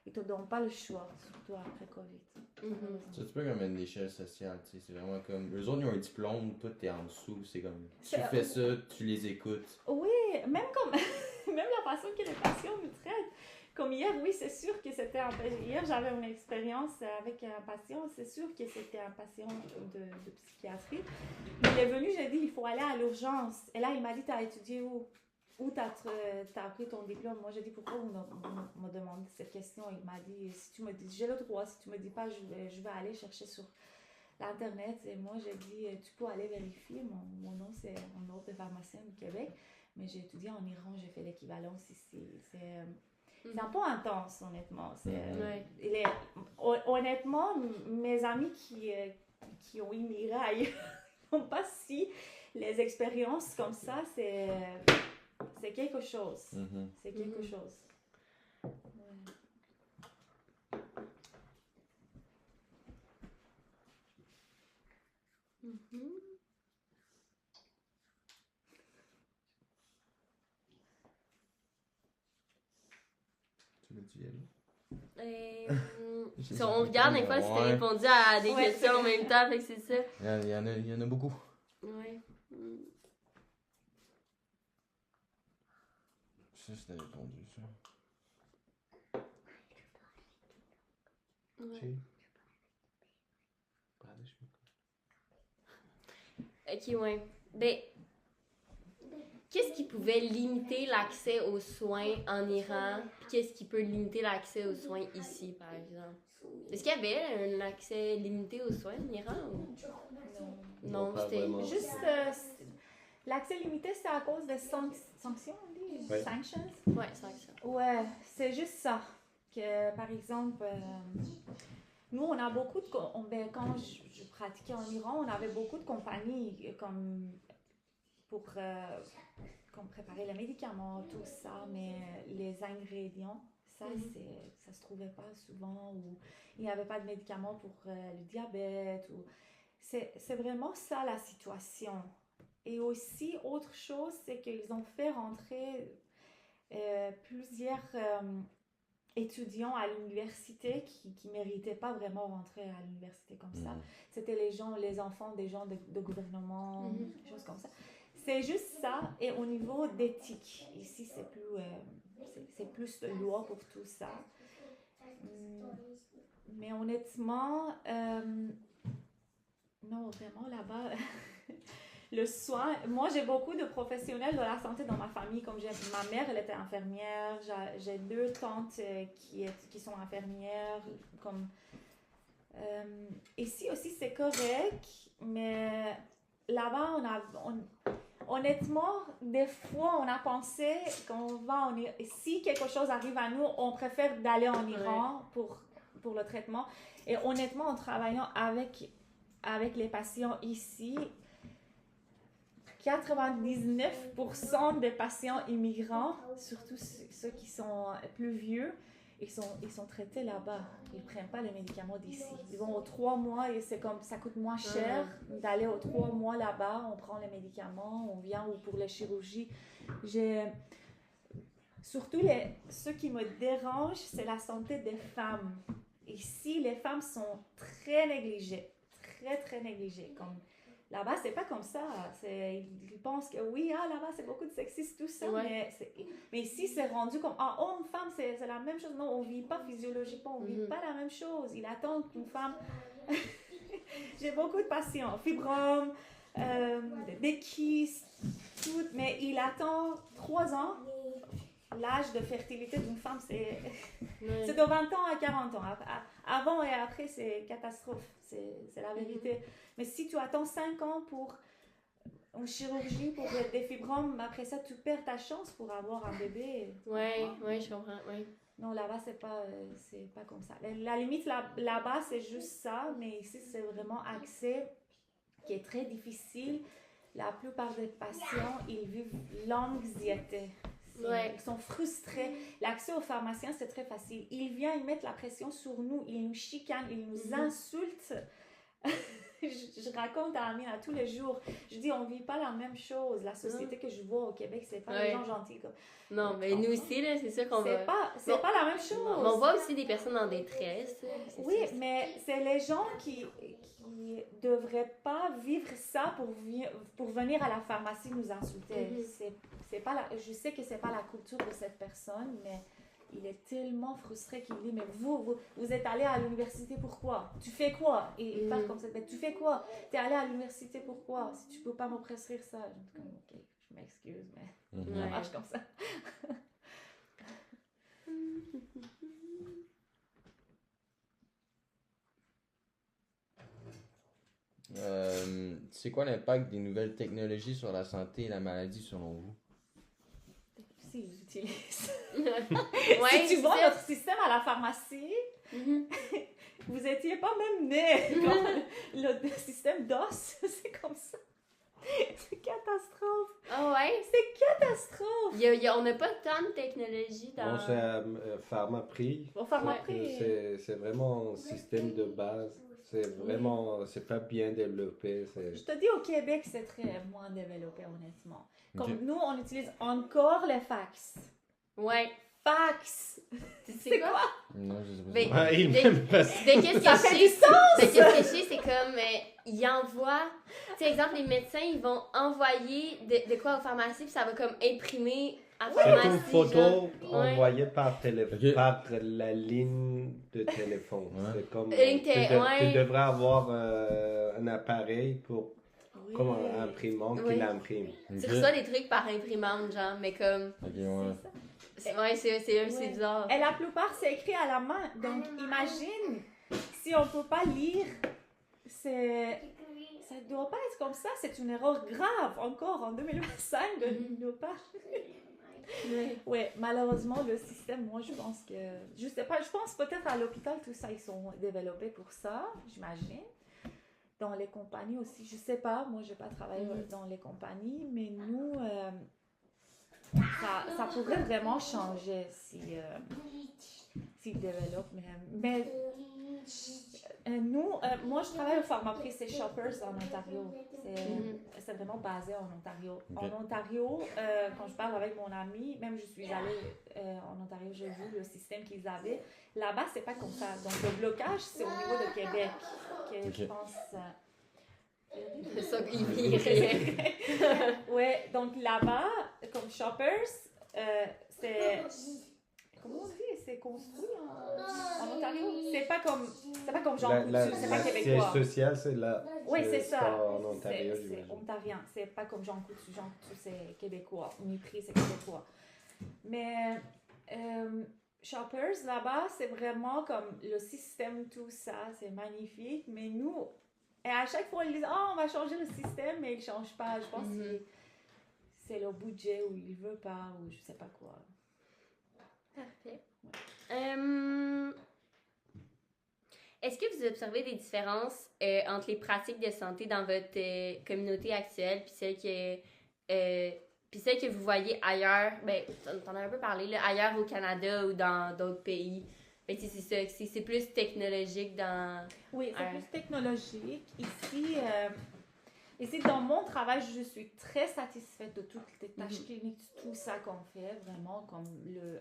Speaker 3: ils ne te donnent pas le choix, surtout après COVID.
Speaker 4: C'est un peu comme une échelle sociale, tu sais, c'est vraiment comme... Eux autres, ils ont un diplôme, toi, t'es en dessous, c'est comme... Tu fais ça, tu les écoutes.
Speaker 3: Oui, même comme... même la façon que les patients me traitent. Comme hier, oui, c'est sûr que c'était un patient. Hier, j'avais une expérience avec un patient. C'est sûr que c'était un patient de psychiatrie. Il est venu, j'ai dit, il faut aller à l'urgence. Et là, il m'a dit, t'as étudié où? Où t'as pris ton diplôme? Moi, j'ai dit, pourquoi vous me demandez cette question? Il m'a dit, si tu me dis, j'ai le droit. Si tu me dis pas, je vais aller chercher sur l'Internet. Et moi, j'ai dit, tu peux aller vérifier. Mon nom, c'est un ordre de pharmacien du Québec. Mais j'ai étudié en Iran, j'ai fait l'équivalence ici. C'est un peu intense, honnêtement. Honnêtement, mes amis qui ont immigré ailleurs n'ont pas si les expériences comme ça, c'est quelque chose. C'est quelque chose.
Speaker 1: Si on regarde des fois si t'as répondu à des questions en même temps, fait que c'est ça.
Speaker 4: Il y en a beaucoup.
Speaker 1: Ouais.
Speaker 4: Ça, c'était répondu, ça.
Speaker 1: Ouais. Ok, ouais. Ben, qu'est-ce qui pouvait limiter l'accès aux soins en Iran? Puis qu'est-ce qui peut limiter l'accès aux soins ici, par exemple? Est-ce qu'il y avait un accès limité aux soins en Iran? Ou... Non, c'était
Speaker 3: juste... l'accès limité, c'est à cause des sanctions, on dit?
Speaker 2: Ouais.
Speaker 3: Sanctions?
Speaker 1: Ouais, sanctions.
Speaker 3: Ouais, c'est juste ça. Que, par exemple... nous, on a beaucoup de... quand je pratiquais en Iran, on avait beaucoup de compagnies pour préparer les médicaments, tout ça, mais les ingrédients, ça, ça se trouvait pas souvent, ou il n'y avait pas de médicaments pour le diabète. C'est vraiment ça la situation. Et aussi, autre chose, c'est qu'ils ont fait rentrer plusieurs... étudiants à l'université qui ne méritaient pas vraiment rentrer à l'université comme ça. C'était les enfants des gens de gouvernement, des choses comme ça. C'est juste ça. Et au niveau d'éthique, ici, c'est plus de loi pour tout ça. Mais honnêtement, non, vraiment là-bas... Le soin, moi j'ai beaucoup de professionnels de la santé dans ma famille, comme ma mère elle était infirmière, j'ai 2 tantes qui sont infirmières, comme ici aussi c'est correct, mais là-bas honnêtement des fois on a pensé qu'on va si quelque chose arrive à nous, on préfère d'aller en Iran pour le traitement, et honnêtement en travaillant avec les patients ici, 99% des patients immigrants, surtout ceux qui sont plus vieux, ils sont traités là-bas. Ils ne prennent pas les médicaments d'ici. Ils vont aux 3 mois et c'est comme ça coûte moins cher d'aller aux 3 mois là-bas. On prend les médicaments, on vient ou pour les chirurgies. Surtout, ce qui me dérange, c'est la santé des femmes. Ici, les femmes sont très négligées. Très, très négligées. Comme là-bas, c'est pas comme ça. Ils pensent que oui, là-bas, c'est beaucoup de sexisme, tout ça. Mais ici, c'est rendu comme homme, femme, c'est la même chose. Non, on vit pas physiologiquement, on vit pas la même chose. Il attend qu'une femme. J'ai beaucoup de patients, fibromes, des kystes, tout. Mais il attend 3 ans. L'âge de fertilité d'une femme, c'est de 20 ans à 40 ans. Avant et après, c'est catastrophe. C'est la vérité. Mais si tu attends 5 ans pour une chirurgie, pour des fibromes, après ça, tu perds ta chance pour avoir un bébé.
Speaker 1: Ouais, je comprends. Ouais.
Speaker 3: Non, là-bas, c'est pas comme ça. La limite, là-bas, c'est juste ça, mais ici, c'est vraiment accès qui est très difficile. La plupart des patients, ils vivent l'anxiété.
Speaker 1: Ouais.
Speaker 3: Ils sont frustrés. L'accès aux pharmaciens, c'est très facile. Ils viennent, ils mettent la pression sur nous, ils nous chicanent, ils nous insultent. Je raconte à Amine tous les jours. Je dis, on vit pas la même chose. La société que je vois au Québec, c'est pas les gens gentils.
Speaker 1: Non, mais nous aussi, là, c'est sûr qu'on va...
Speaker 3: C'est pas la même chose.
Speaker 1: Mais on voit aussi des personnes en détresse.
Speaker 3: Oui, mais c'est les gens qui devraient pas vivre ça pour venir à la pharmacie nous insulter. C'est pas je sais que c'est pas la culture de cette personne, mais il est tellement frustré qu'il dit, mais vous êtes allé à l'université, pourquoi? Tu fais quoi? Et il parle comme ça, mais tu fais quoi? Tu es allé à l'université, pourquoi? Si tu peux pas me prescrire ça. Je dis comme, ok, je m'excuse, mais ça marche comme ça.
Speaker 4: C'est quoi l'impact des nouvelles technologies sur la santé et la maladie selon vous?
Speaker 3: S'ils utilisent.
Speaker 1: Ouais,
Speaker 3: si tu vois notre système à la pharmacie, vous étiez pas même nés. Le système DOS, c'est comme ça. C'est catastrophe.
Speaker 1: Ah ouais?
Speaker 3: C'est catastrophe.
Speaker 1: On n'a pas tant de technologie dans...
Speaker 2: Bon, c'est Pharmaprix.
Speaker 3: Au Pharmaprix.
Speaker 2: C'est vraiment un système de base. C'est vraiment, c'est pas bien développé.
Speaker 3: Je te dis, au Québec, c'est très moins développé, honnêtement. Comme nous, on utilise encore les fax.
Speaker 1: Ouais.
Speaker 3: Fax!
Speaker 1: C'est quoi?
Speaker 4: Non, je sais pas.
Speaker 1: Mais,
Speaker 2: Il m'aime pas.
Speaker 1: qu'est-ce
Speaker 3: Ça fait du sens!
Speaker 1: qu'est-ce que je sais, c'est comme, ils envoient, tu sais, exemple, les médecins, ils vont envoyer de quoi aux pharmacies, puis ça va comme imprimer à la
Speaker 2: C'est
Speaker 1: pharmacie.
Speaker 2: une photo
Speaker 1: genre.
Speaker 2: envoyée par
Speaker 4: Ok.
Speaker 2: par la ligne de téléphone.
Speaker 4: Ouais.
Speaker 2: C'est comme,
Speaker 1: Ouais.
Speaker 2: tu devrais avoir un appareil pour, comme un imprimante qui
Speaker 1: Oui.
Speaker 2: l'imprime.
Speaker 1: Tu reçois des trucs par imprimante, genre, mais comme,
Speaker 4: Ok, ouais.
Speaker 1: ouais, c'est bizarre.
Speaker 3: Et la plupart, c'est écrit à la main. Donc, imagine, si on ne peut pas lire, ça ne doit pas être comme ça. C'est une erreur grave, encore en 2025, de ne pas... Ouais, malheureusement, le système, moi, je pense que... Je sais pas, je pense peut-être à l'hôpital, tout ça, ils sont développés pour ça, j'imagine. Dans les compagnies aussi, je sais pas, moi, je n'ai pas travaillé dans les compagnies, mais nous... ça pourrait vraiment changer s'ils développent. Mais nous, moi, je travaille au Pharmaprix, c'est Shoppers en Ontario. C'est vraiment basé en Ontario.
Speaker 4: Okay.
Speaker 3: En Ontario, quand je parle avec mon ami, même je suis allée en Ontario, j'ai vu le système qu'ils avaient. Là-bas, c'est pas comme ça. Donc, le blocage, c'est au niveau de Québec, que je pense...
Speaker 1: C'est ça qu'il vit.
Speaker 3: Ouais, donc là-bas, comme Shoppers, c'est... Comment on dit? C'est construit en Ontario? C'est pas comme Jean Coutu, c'est pas québécois.
Speaker 2: Le siège social, c'est là.
Speaker 3: Oui, c'est ça.
Speaker 2: En Ontario,
Speaker 3: c'est ontarien. C'est pas comme Jean Coutu. Jean Coutu, c'est québécois. Uniprix, c'est québécois. Mais Shoppers, là-bas, c'est vraiment comme le système, tout ça, c'est magnifique. Mais nous... Et à chaque fois, ils disent « Oh, on va changer le système », mais ils ne changent pas. Je pense que c'est le budget ou ils ne veulent pas ou je ne sais pas quoi.
Speaker 1: Parfait. Est-ce que vous observez des différences entre les pratiques de santé dans votre communauté actuelle puis celles que vous voyez ailleurs? Ben, t'en as un peu parlé, là, ailleurs au Canada ou dans d'autres pays. Ben, c'est plus technologique dans...
Speaker 3: Oui, c'est plus technologique. Ici, dans mon travail, je suis très satisfaite de toutes les tâches cliniques, tout ça qu'on fait, vraiment comme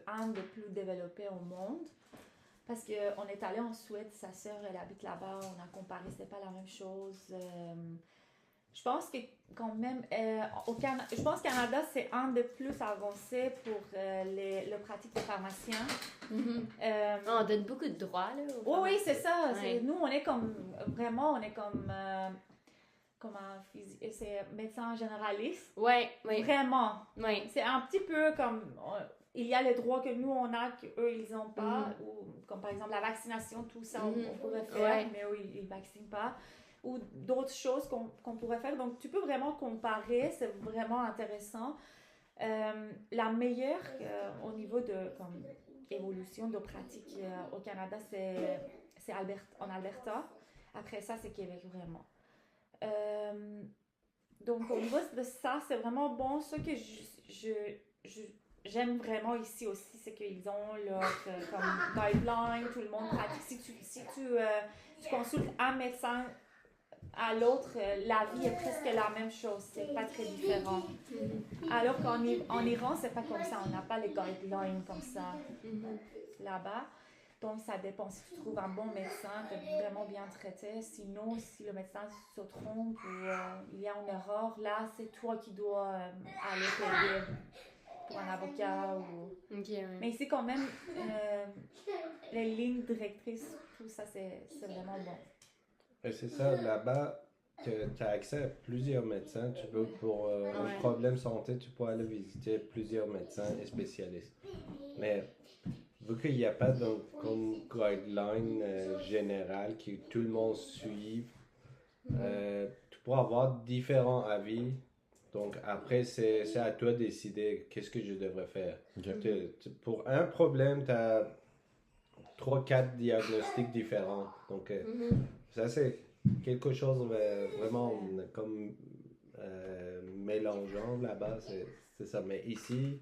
Speaker 3: un des plus développés au monde. Parce qu'on est allé en Suède, sa sœur, elle habite là-bas, on a comparé, c'est pas la même chose. Je pense que quand même, je pense que Canada, c'est un des plus avancés pour le pratique de pharmacien.
Speaker 1: On donne beaucoup de droits, là.
Speaker 3: Oui, c'est ça.
Speaker 1: Ouais.
Speaker 3: Nous, on est comme, vraiment, c'est médecin généraliste.
Speaker 1: Oui.
Speaker 3: Vraiment.
Speaker 1: Oui.
Speaker 3: C'est un petit peu comme, il y a les droits que nous, on a, qu'eux, ils n'ont pas. Ou, comme par exemple la vaccination, tout ça, on pourrait faire, mais eux, ils ne vaccinent pas. Ou d'autres choses qu'on pourrait faire. Donc, tu peux vraiment comparer, c'est vraiment intéressant. La meilleure au niveau de évolution de pratique au Canada, c'est en Alberta. Après ça, c'est Québec, vraiment. Donc, au niveau de ça, c'est vraiment bon. Ce que j'aime vraiment ici aussi, c'est qu'ils ont leur comme guideline, tout le monde pratique. Si tu consultes un médecin à l'autre, la vie est presque la même chose, c'est pas très différent. Alors qu'en Iran, c'est pas comme ça, on n'a pas les guidelines comme ça là-bas. Donc, ça dépend. Si tu trouves un bon médecin, tu es vraiment bien traité. Sinon, si le médecin se trompe ou il y a une erreur, là, c'est toi qui dois aller payer pour un avocat. Mais ici, quand même, les lignes directrices, tout ça, c'est vraiment bon.
Speaker 2: Et c'est ça, là-bas, tu as accès à plusieurs médecins. Tu peux, pour un problème santé, tu peux aller visiter plusieurs médecins et spécialistes. Mais vu qu'il n'y a pas de comme guideline générale que tout le monde suit, tu peux avoir différents avis. Donc après, c'est à toi de décider qu'est-ce que je devrais faire. Okay. Pour un problème, tu as 3-4 diagnostics différents. Donc ça, c'est quelque chose vraiment comme mélangeant là-bas. C'est ça. Mais ici,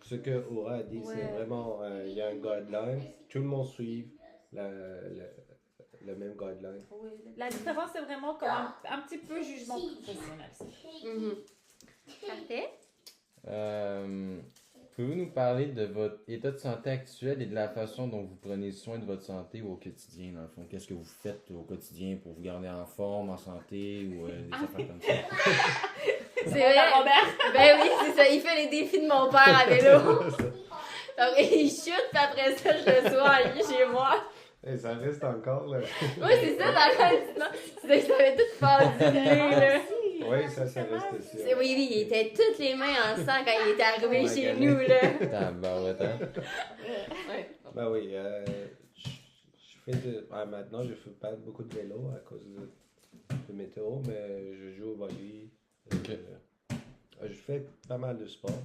Speaker 2: ce que Aura a dit, c'est vraiment, il y a un guideline, tout le monde suit le même guideline.
Speaker 3: Oui. La différence, c'est vraiment comme un petit peu jugement professionnel.
Speaker 1: Parfait.
Speaker 4: Pouvez-vous nous parler de votre état de santé actuel et de la façon dont vous prenez soin de votre santé au quotidien, dans le fond? Qu'est-ce que vous faites au quotidien pour vous garder en forme, en santé ou des affaires comme ça?
Speaker 1: C'est vrai, Robert. Ben oui, c'est ça. Il fait les défis de mon père à vélo. Donc, il chute, puis après ça, je le sois en lit chez moi.
Speaker 2: Et ça reste encore, là.
Speaker 1: Oui, c'est ça, dans le c'est que ça avait tout fasciné, là.
Speaker 2: Oui, ça reste aussi.
Speaker 1: Oui, il était toutes les mains en sang quand il était arrivé chez nous, là.
Speaker 2: Ben oui, je fais maintenant, je fais pas beaucoup de vélo à cause de météo, mais je joue au volley. Je fais pas mal de sport.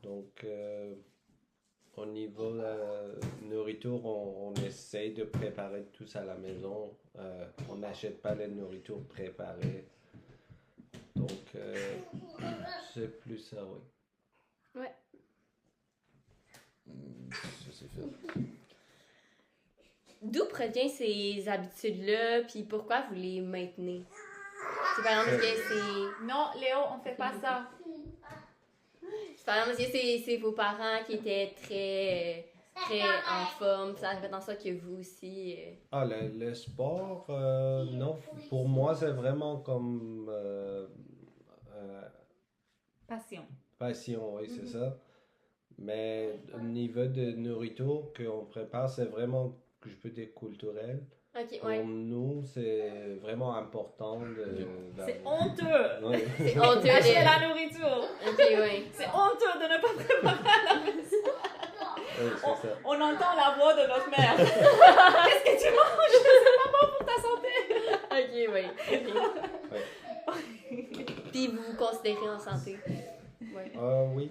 Speaker 2: Donc, au niveau de la nourriture, on essaye de préparer tout ça à la maison. On n'achète pas les nourritures préparées. Donc, c'est plus ça, oui.
Speaker 1: Ouais.
Speaker 4: Ça, c'est fait.
Speaker 1: D'où provient ces habitudes-là, puis pourquoi vous les maintenez? C'est par exemple que c'est...
Speaker 3: Non, Léo, on fait pas ça.
Speaker 1: Par exemple, est-ce que c'est vos parents qui étaient très en forme, ça a fait en sorte que vous aussi...
Speaker 2: Le sport, non, pour moi, c'est vraiment comme... Passion, oui, c'est ça. Mais au niveau de nourriture qu'on prépare, c'est vraiment, je peux dire, culturel.
Speaker 1: Okay,
Speaker 2: pour nous, c'est vraiment important
Speaker 3: c'est honteux!
Speaker 2: Oui.
Speaker 1: C'est honteux
Speaker 3: d'acheter la nourriture!
Speaker 1: Ok, oui.
Speaker 3: C'est honteux de ne pas préparer à la maison!
Speaker 2: Oui, c'est ça.
Speaker 3: On entend la voix de notre mère. Qu'est-ce que tu manges? C'est pas bon pour ta santé!
Speaker 1: Ok, oui.
Speaker 2: Oui.
Speaker 1: Puis vous vous considérez en santé? Ouais.
Speaker 2: Oui.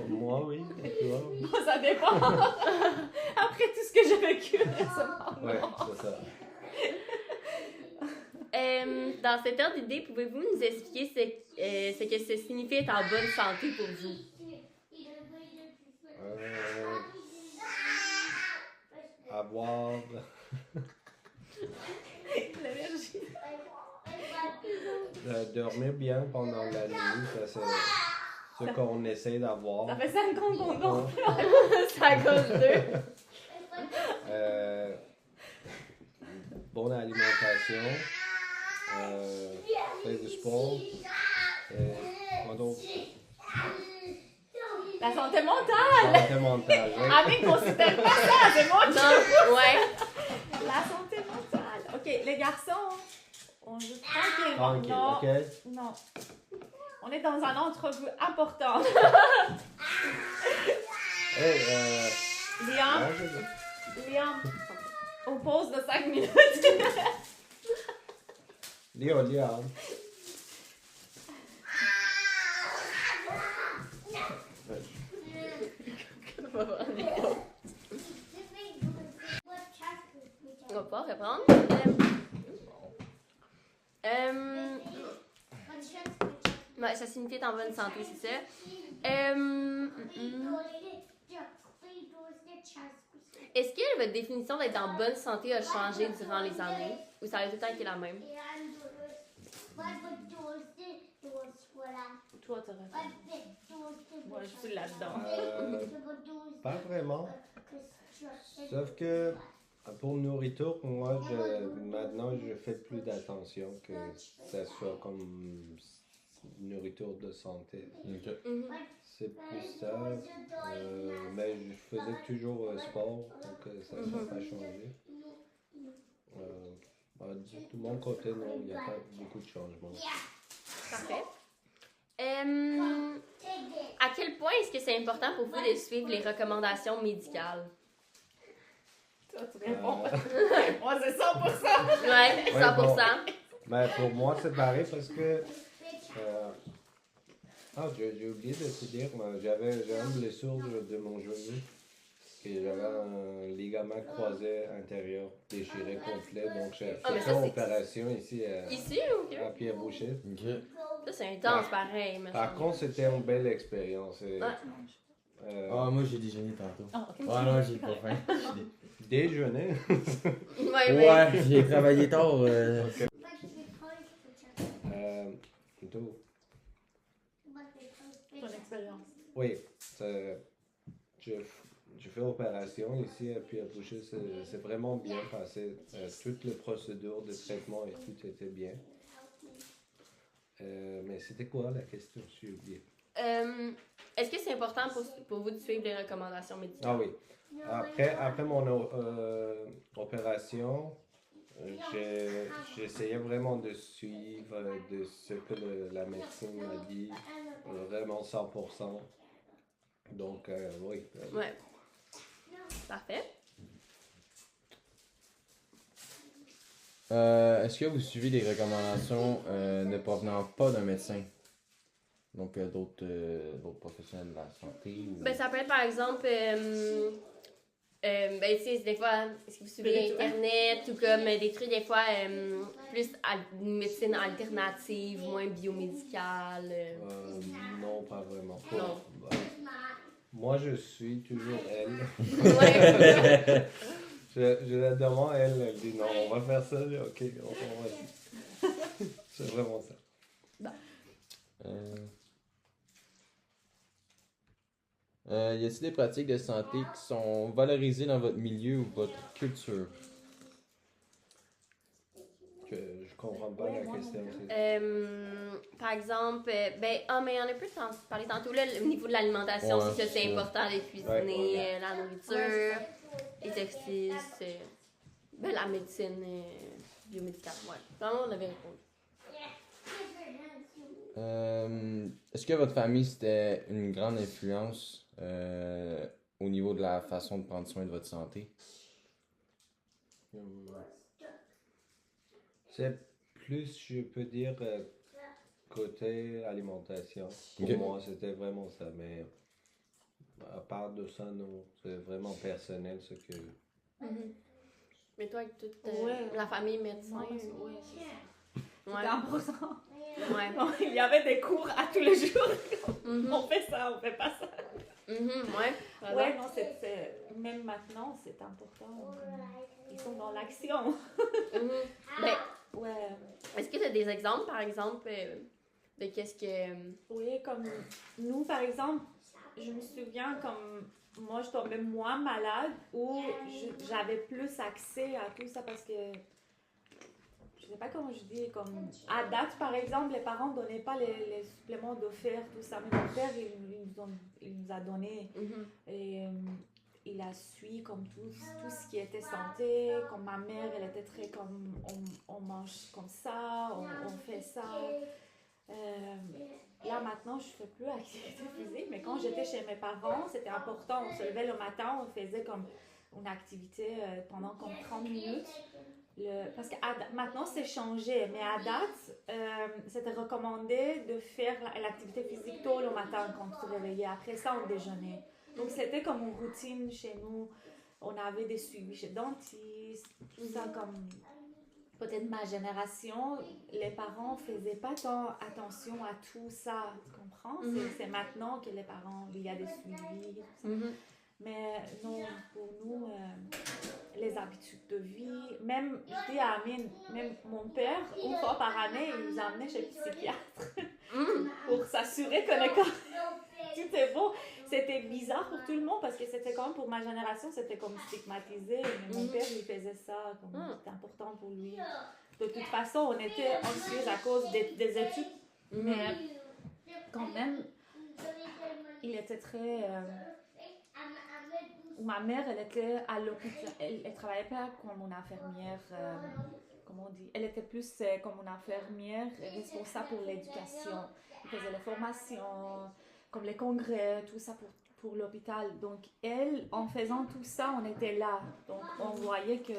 Speaker 2: Moi, oui.
Speaker 3: Bon, ça dépend. Après tout ce que j'ai vécu récemment.
Speaker 2: Oui, c'est ça.
Speaker 1: Dans cette ordre d'idée, pouvez-vous nous expliquer ce que ça signifie être en bonne santé pour vous?
Speaker 2: Avoir...
Speaker 3: L'énergie.
Speaker 2: Dormir bien pendant la nuit, ça c'est ce qu'on essaie d'avoir.
Speaker 3: Ça fait 5 ans qu'on dort.
Speaker 1: 52.
Speaker 2: Bonne alimentation, faire du sport, quoi d'autre?
Speaker 3: La santé mentale!
Speaker 2: Santé mentale, oui.
Speaker 3: Ami, considère pas ça, c'est mon
Speaker 1: Non, ouais.
Speaker 3: La santé mentale. Ok, les garçons, on joue tranquillement.
Speaker 2: Tranquille,
Speaker 3: non,
Speaker 2: ok?
Speaker 3: non. On est dans un entrevue important.
Speaker 2: Hey,
Speaker 3: Liam, on pause de 5 minutes.
Speaker 2: Liam.
Speaker 1: On va voir Ouais, sa santé est en bonne santé, c'est ça. Est-ce que votre définition d'être en bonne santé a changé durant les années? Ou ça a tout le temps été la même?
Speaker 3: Toi, t'aurais fait. Moi, je suis là-dedans.
Speaker 2: Pas vraiment. Sauf que pour nourriture, moi, maintenant, je fais plus d'attention que ça soit comme nourriture de santé.
Speaker 4: Ok.
Speaker 2: C'est plus ça. Mais je faisais toujours sport, donc ça n'a pas changé. De mon côté, non, il n'y a pas beaucoup de changements.
Speaker 1: Parfait. À quel point est-ce que c'est important pour vous de suivre les recommandations médicales?
Speaker 3: Toi, tu réponds. Moi, c'est 100%.
Speaker 1: Ouais, 100%.
Speaker 2: Ben, pour moi, c'est pareil parce que. J'ai oublié de te dire, j'avais une blessure de mon genou. J'avais un ligament croisé intérieur déchiré complet. Donc, j'ai fait une opération ici
Speaker 1: Ici ou
Speaker 2: à Pierre-Boucher.
Speaker 4: Ok.
Speaker 1: Ça, c'est intense, pareil. me
Speaker 2: Par
Speaker 1: semble.
Speaker 2: contre, c'était une belle expérience.
Speaker 4: Moi j'ai déjeuné tantôt.
Speaker 3: Ah, ok.
Speaker 4: Ouais, non, j'ai pas faim.
Speaker 2: Déjeuner.
Speaker 1: Ouais.
Speaker 4: Ouais, j'ai travaillé tard.
Speaker 2: D'où?
Speaker 3: Ton expérience.
Speaker 2: Oui, je fais opération ici à Pierre-Boucher. C'est vraiment bien passé. Toutes les procédures de traitement et tout était bien. Mais c'était quoi la question? J'ai oublié.
Speaker 1: Est-ce que c'est important pour vous de suivre les recommandations médicales?
Speaker 2: Ah oui. Après mon opération, j'essayais vraiment de suivre de ce que la médecine m'a dit, vraiment 100%. Donc, oui.
Speaker 1: Ouais. Parfait.
Speaker 4: Est-ce que vous suivez des recommandations ne provenant pas d'un médecin? Donc d'autres professionnels de la santé? Ou...
Speaker 1: Ben, ça peut être par exemple, ben, tu sais, des fois, est-ce que vous suivez Internet ou comme des trucs, des fois, plus médecine alternative, moins biomédicale?
Speaker 2: Non, pas vraiment.
Speaker 1: Non.
Speaker 2: Moi, je suis toujours elle.
Speaker 1: Ouais.
Speaker 2: Je la demande, elle dit non, on va faire ça, ok, on va. C'est vraiment ça.
Speaker 4: Y a-t-il des pratiques de santé qui sont valorisées dans votre milieu ou votre culture?
Speaker 2: Je comprends pas la question.
Speaker 1: Par exemple, mais on a peu parlé tantôt, là, au niveau de l'alimentation,
Speaker 4: Ouais,
Speaker 1: c'est que c'est important de cuisiner
Speaker 2: Ouais.
Speaker 1: la nourriture, les exercices, ben, la médecine biomédicale, ouais. Vraiment, on avait répondu.
Speaker 4: Est-ce que votre famille c'était une grande influence au niveau de la façon de prendre soin de votre santé?
Speaker 2: C'est plus, je peux dire, côté alimentation. Pour
Speaker 4: Ok.
Speaker 2: moi, c'était vraiment ça. Mais à part de ça, non. C'est vraiment personnel ce que.
Speaker 1: Mais toi, avec toute
Speaker 3: Ouais.
Speaker 1: la famille médecin,
Speaker 3: Oui, c'est ça.
Speaker 1: ouais.
Speaker 3: C'était important.
Speaker 1: Ouais.
Speaker 3: Bon, il y avait des cours à tous les jours.
Speaker 1: Mhm.
Speaker 3: On fait ça, on fait pas ça.
Speaker 1: Ouais.
Speaker 3: Ouais, non, même maintenant, c'est important. Ils sont dans l'action.
Speaker 1: Ben,
Speaker 3: Ouais.
Speaker 1: est-ce que tu as des exemples, par exemple, de qu'est-ce que.
Speaker 3: Oui, comme nous, par exemple, je me souviens comme moi, je tombais moins malade ou j'avais plus accès à tout ça parce que je sais pas comment je dis, comme à date, par exemple, les parents ne donnaient pas les suppléments d'offert, tout ça, mais mon père, il nous a donné et il a suivi comme tout ce qui était santé, comme ma mère, elle était très comme on mange comme ça, on fait ça. Là maintenant je fais plus d'activité physique, mais quand j'étais chez mes parents c'était important, on se levait le matin, on faisait comme une activité pendant comme 30 minutes parce que maintenant c'est changé, mais à date c'était recommandé de faire l'activité physique tôt le matin quand tu te réveillais, après ça on déjeunait, donc c'était comme une routine chez nous, on avait des suivis chez le dentiste, tout ça comme peut-être ma génération, les parents faisaient pas tant attention à tout ça, tu comprends? C'est maintenant que les parents, il y a des suivis. Mais non, pour nous, les habitudes de vie, même, je dis à Amine, même mon père, une fois par année, il nous emmenait chez le psychiatre pour s'assurer que le corps, tout est bon. C'était bizarre pour tout le monde parce que c'était comme pour ma génération, c'était comme stigmatisé. Mais mon père, il faisait ça, comme c'était important pour lui. De toute façon, on était anxieux à cause des études, mais quand même, il était très... ma mère, elle était à l'hôpital. Elle travaillait pas comme une infirmière, comment on dit. Elle était plus comme une infirmière responsable pour l'éducation. Elle faisait les formations, comme les congrès, tout ça pour l'hôpital. Donc, elle, en faisant tout ça, on était là. Donc, on voyait que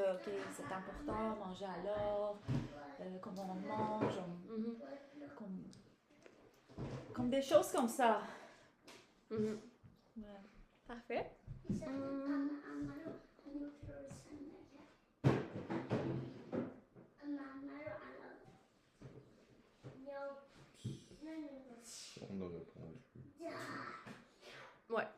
Speaker 3: c'est important, manger à l'heure, comment on mange, comme des choses comme ça. Ouais.
Speaker 1: Parfait.
Speaker 4: On a répondu.
Speaker 1: Ouais.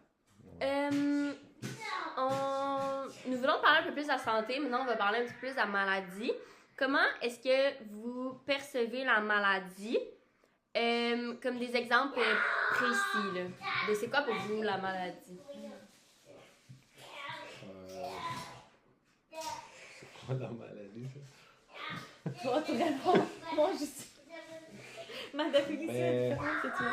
Speaker 1: Nous voulons parler un peu plus de la santé. Maintenant, on va parler un petit peu plus de la maladie. Comment est-ce que vous percevez la maladie? Comme des exemples précis, là, de c'est quoi pour vous la maladie?
Speaker 2: C'est quoi la maladie, ça?
Speaker 3: Toi, vraiment, moi, je sais. Ma définition est différente que toi.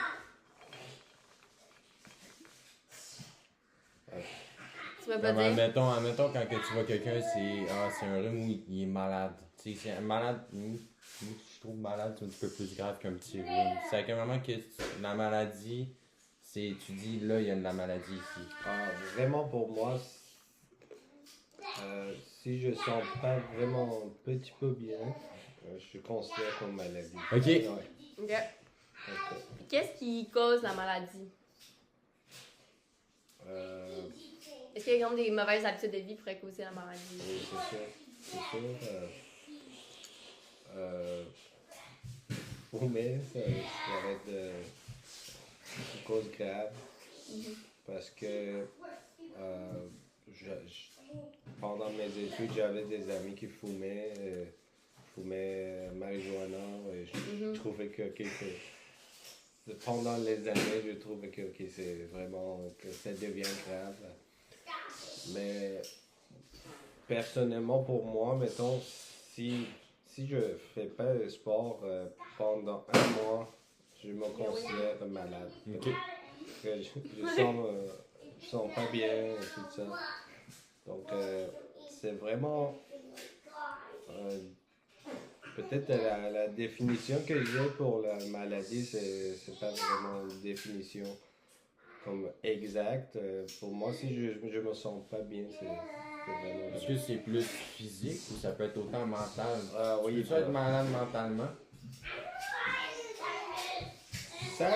Speaker 1: Tu vas pas dire?
Speaker 4: Admettons, quand que tu vois quelqu'un, c'est un rhume où il est malade. Tu sais, c'est un malade, je trouve malade, c'est un petit peu plus grave qu'un petit rhume. C'est à quel moment que la maladie, tu dis, là, il y a de la maladie ici.
Speaker 2: Vraiment, pour moi, si je sens pas vraiment un petit peu bien, je considère comme maladie.
Speaker 4: Ok.
Speaker 2: Ouais.
Speaker 1: Ok. Qu'est-ce qui cause la maladie? Est-ce qu'il y a exemple des mauvaises habitudes de vie qui pourraient causer la maladie?
Speaker 2: Oui, c'est sûr. Fumer, ça va être une cause grave. Parce que pendant mes études, j'avais des amis qui fumaient marijuana. Et je trouvais que pendant les années, je trouvais que c'est vraiment que ça devient grave. Mais personnellement, pour moi, mettons, si je fais pas de sport pendant un mois, je me considère malade.
Speaker 4: Ok.
Speaker 2: Je sens pas bien et tout ça. Donc, c'est vraiment peut-être la définition que j'ai pour la maladie, c'est pas vraiment une définition comme exacte. Pour moi, si je me sens pas bien, c'est vraiment...
Speaker 4: Est-ce que c'est plus physique ou ça peut être autant mental?
Speaker 2: Oui,
Speaker 4: tu peux être malade mentalement?
Speaker 2: Ça...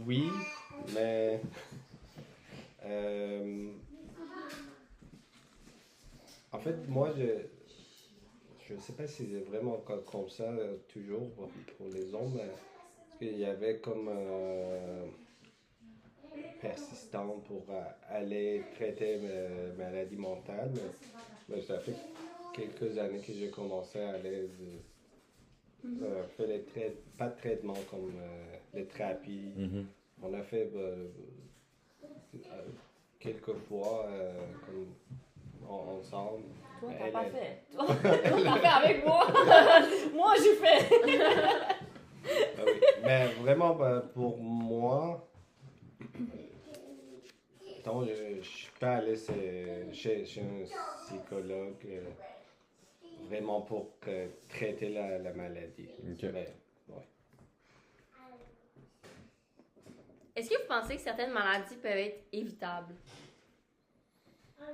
Speaker 2: Oui, mais... en fait, moi, je sais pas si c'est vraiment comme ça toujours pour les hommes, mais parce qu'il y avait comme persistant pour aller traiter mes maladies mentales, mais ça fait quelques années que j'ai commencé à aller faire pas de traitement comme les thérapies. On a fait quelques fois ensemble.
Speaker 3: Toi, t'as pas fait. Toi, t'as fait avec moi. Moi, j'ai fait.
Speaker 2: Oui. Mais vraiment, pour moi, je suis pas allé chez un psychologue vraiment pour traiter la maladie.
Speaker 4: Okay.
Speaker 2: Mais, ouais.
Speaker 1: Est-ce que vous pensez que certaines maladies peuvent être évitables?
Speaker 2: Oui.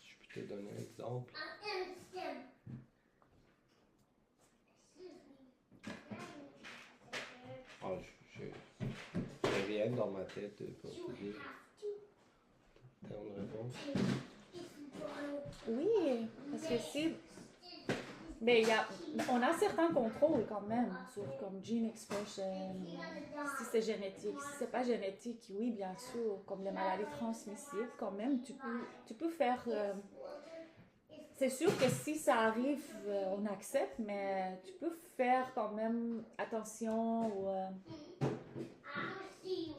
Speaker 2: Je peux te donner un exemple. tête pour te dire. T'as une réponse?
Speaker 3: Oui, parce que si. Mais on a certains contrôles quand même sur comme gene expression, si c'est génétique. Si c'est pas génétique, oui, bien sûr, comme les maladies transmissibles, quand même, tu peux faire. C'est sûr que si ça arrive, on accepte, mais tu peux faire quand même attention ou.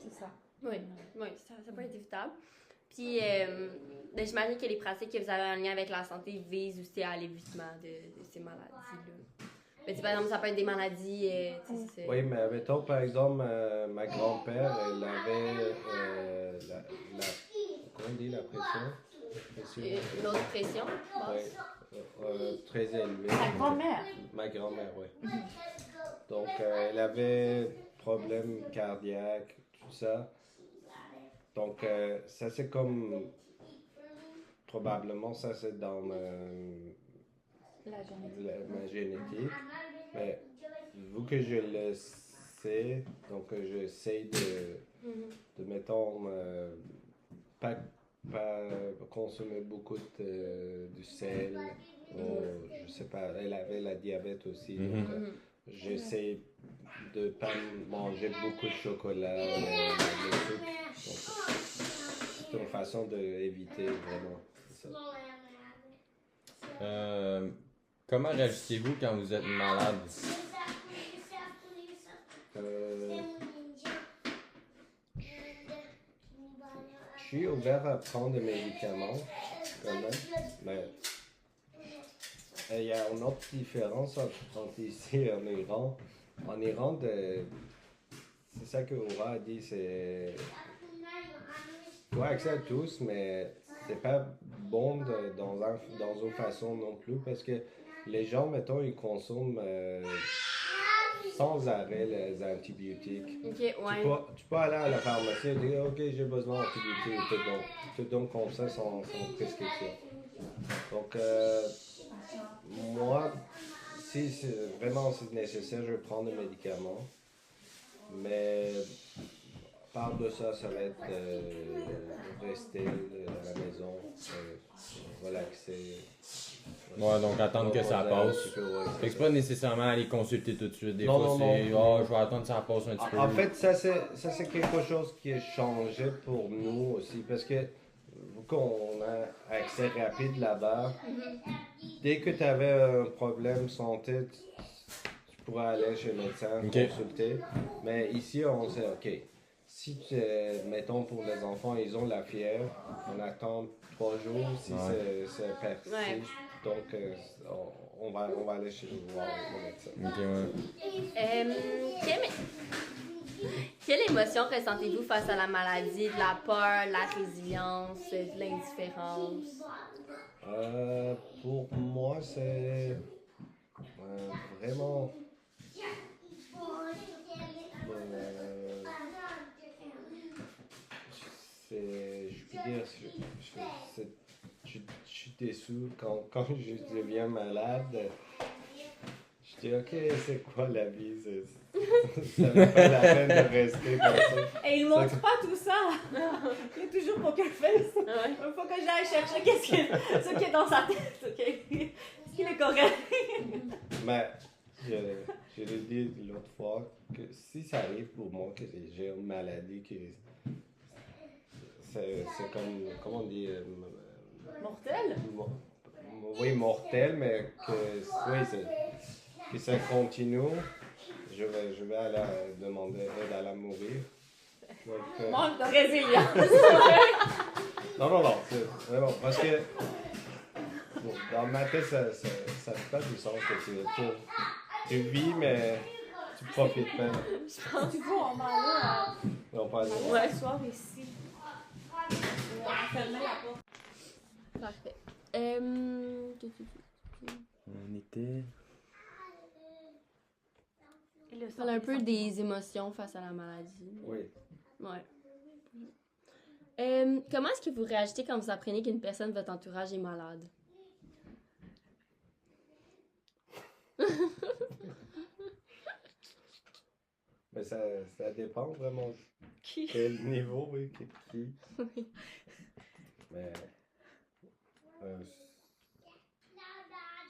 Speaker 3: C'est ça.
Speaker 1: Oui, ça peut être évitable. Puis, ben, j'imagine que les pratiques que vous avez en lien avec la santé visent aussi à l'évitement de ces maladies-là. Mais par exemple, ça peut être des maladies.
Speaker 2: Oui, mais mettons par exemple, ma grand-mère, elle avait comment on dit la pression?
Speaker 1: Une autre pression.
Speaker 2: Oui, très élevée.
Speaker 3: Ta grand-mère.
Speaker 2: Ma grand-mère, oui. Donc, elle avait problèmes cardiaques, tout ça. Donc, ça c'est comme, probablement, ça c'est dans ma génétique. Mais vu que je le sais, donc j'essaie de mettons, pas consommer beaucoup du sel. Je sais pas, elle avait la diabète aussi. Donc, j'essaie de pas manger beaucoup de chocolat, le sucre. Donc, c'est une façon d'éviter vraiment ça.
Speaker 4: Comment réagissez-vous quand vous êtes malade?
Speaker 2: Je suis ouvert à prendre des médicaments, quand même, mais il y a une autre différence entre ici et en Iran. En Iran, c'est ça que Aura a dit, c'est... Tu as accès à tous, mais c'est pas bon dans une façon non plus, parce que les gens, mettons, ils consomment sans arrêt les antibiotiques.
Speaker 1: Okay, ouais.
Speaker 2: Tu peux aller à la pharmacie et dire « Ok, j'ai besoin d'antibiotiques », ils te donnent comme ça sans prescription. Donc, moi, si vraiment c'est nécessaire, je vais prendre des médicaments. Mais à part de ça, ça va être rester à la maison, relaxer.
Speaker 4: Ouais, donc attendre que ça passe. Fait que c'est pas nécessairement aller consulter tout de suite. Des fois, c'est je vais attendre que ça passe un petit peu.
Speaker 2: En fait, ça c'est quelque chose qui a changé pour nous aussi. Parce que vu qu'on a accès rapide là-bas, dès que tu avais un problème santé, tu pourrais aller chez le médecin, consulter. Mais ici, on sait, OK, si mettons pour les enfants, ils ont la fièvre, on attend 3 jours si c'est persiste.
Speaker 1: Ouais.
Speaker 2: Donc, on va aller chez voir le médecin.
Speaker 1: Quelle émotion ressentez-vous face à la maladie? De la peur, de la résilience, de l'indifférence?
Speaker 2: Pour moi, c'est vraiment... je peux dire, je suis déçu quand je deviens malade. Je dis, OK, c'est quoi la vie? Ça vaut pas la peine de rester comme ça.
Speaker 3: Et il montre pas tout ça. Il est toujours poker face. Il faut que j'aille chercher ce qui est dans sa tête. OK? Est-ce qu'il est correct?
Speaker 2: Mais je l'ai dit l'autre fois que si ça arrive pour moi que j'ai une maladie qui c'est comme, comment on dit,
Speaker 3: Mortel?
Speaker 2: Oui, mortel, mais que ça continue, je vais aller demander aide à la mourir. Donc,
Speaker 3: manque de résilience.
Speaker 2: non, c'est vraiment parce que dans ma tête, ça fait pas du sens que tu vis, mais tu profites pas.
Speaker 3: Tu vois, on va aller
Speaker 2: Non, pas
Speaker 3: s'asseoir ici. On va fermer la porte.
Speaker 1: Parfait.
Speaker 4: On était...
Speaker 1: On a un peu des émotions face à la maladie.
Speaker 2: Oui.
Speaker 1: Ouais. Comment est-ce que vous réagissez quand vous apprenez qu'une personne de votre entourage est malade?
Speaker 2: Mais ça dépend vraiment
Speaker 3: Qui?
Speaker 2: Quel niveau, oui, qui?
Speaker 1: Oui.
Speaker 2: Mais euh,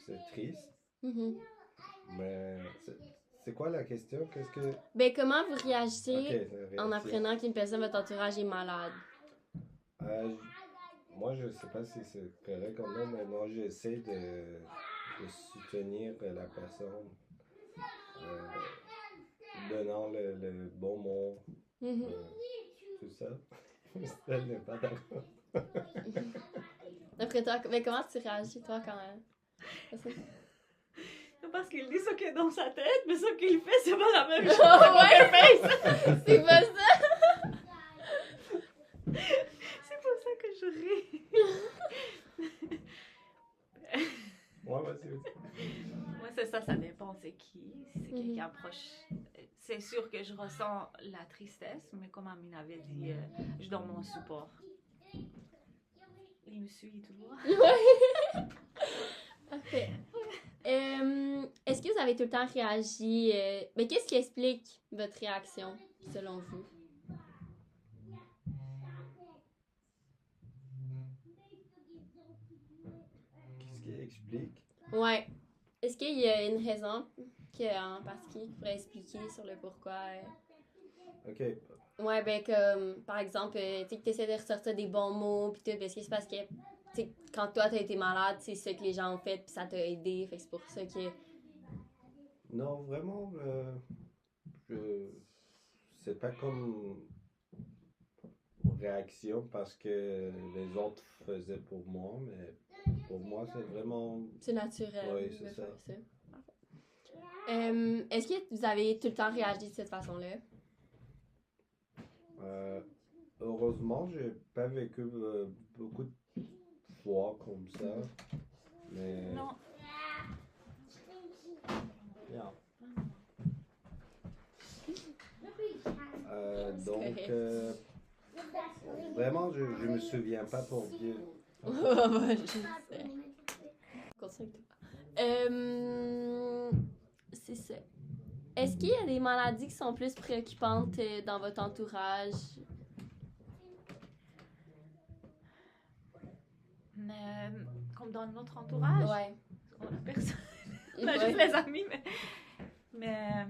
Speaker 2: c'est triste.
Speaker 1: Mhm.
Speaker 2: Mais c'est quoi la question? Qu'est-ce que...
Speaker 1: Ben, comment vous
Speaker 2: Ok,
Speaker 1: réagissez
Speaker 2: c'est
Speaker 1: en
Speaker 2: réactif.
Speaker 1: apprenant qu'une personne de votre entourage est malade?
Speaker 2: Moi, je sais pas si c'est correct ou non, mais moi, j'essaie de soutenir la personne, donnant le bon mot,
Speaker 1: Mhm.
Speaker 2: tout ça. Elle n'est pas d'accord.
Speaker 1: Après toi, ben, comment tu réagis, toi, quand même?
Speaker 3: Parce qu'il dit ce qui est dans sa tête, mais ce qu'il fait, c'est pas la même chose.
Speaker 1: Oh, ouais! C'est pas ça!
Speaker 3: C'est pour ça que je ris.
Speaker 2: Ouais, vas-y.
Speaker 3: Moi, c'est ça, ça dépend c'est qui. Si c'est quelqu'un proche. C'est sûr que je ressens la tristesse, mais comme Amine avait dit, je donne mon support. Il me suit toujours.
Speaker 1: Parfait. Est-ce que vous avez tout le temps réagi... Mais qu'est-ce qui explique votre réaction, selon vous?
Speaker 2: Qu'est-ce qui explique?
Speaker 1: Ouais. Est-ce qu'il y a une raison en particulier qu'il faudrait expliquer sur le pourquoi?
Speaker 2: Ok.
Speaker 1: Ouais, ben comme, par exemple, tu sais, que t'essaies de ressortir des bons mots, pis tout, parce que c'est parce que, tu sais, quand toi t'as été malade, c'est ça que les gens ont fait, pis ça t'a aidé, fait que c'est pour ça que...
Speaker 2: Non, vraiment, c'est pas comme réaction parce que les autres faisaient pour moi, mais pour moi, c'est vraiment...
Speaker 1: C'est naturel.
Speaker 2: Oui,
Speaker 1: de
Speaker 2: c'est ça.
Speaker 1: faire ça. Est-ce que vous avez tout le temps réagi de cette façon-là?
Speaker 2: Heureusement, j'ai pas vécu beaucoup de fois comme ça, mais...
Speaker 3: Non.
Speaker 2: Bien. Donc,
Speaker 1: correct.
Speaker 2: vraiment, je me souviens pas pour dire.
Speaker 1: Je sais. Continue avec toi. C'est ça. Est-ce qu'il y a des maladies qui sont plus préoccupantes dans votre entourage?
Speaker 3: Comme dans notre entourage.
Speaker 1: Ouais.
Speaker 3: On a personne. On a
Speaker 1: Ouais.
Speaker 3: juste les amis, mais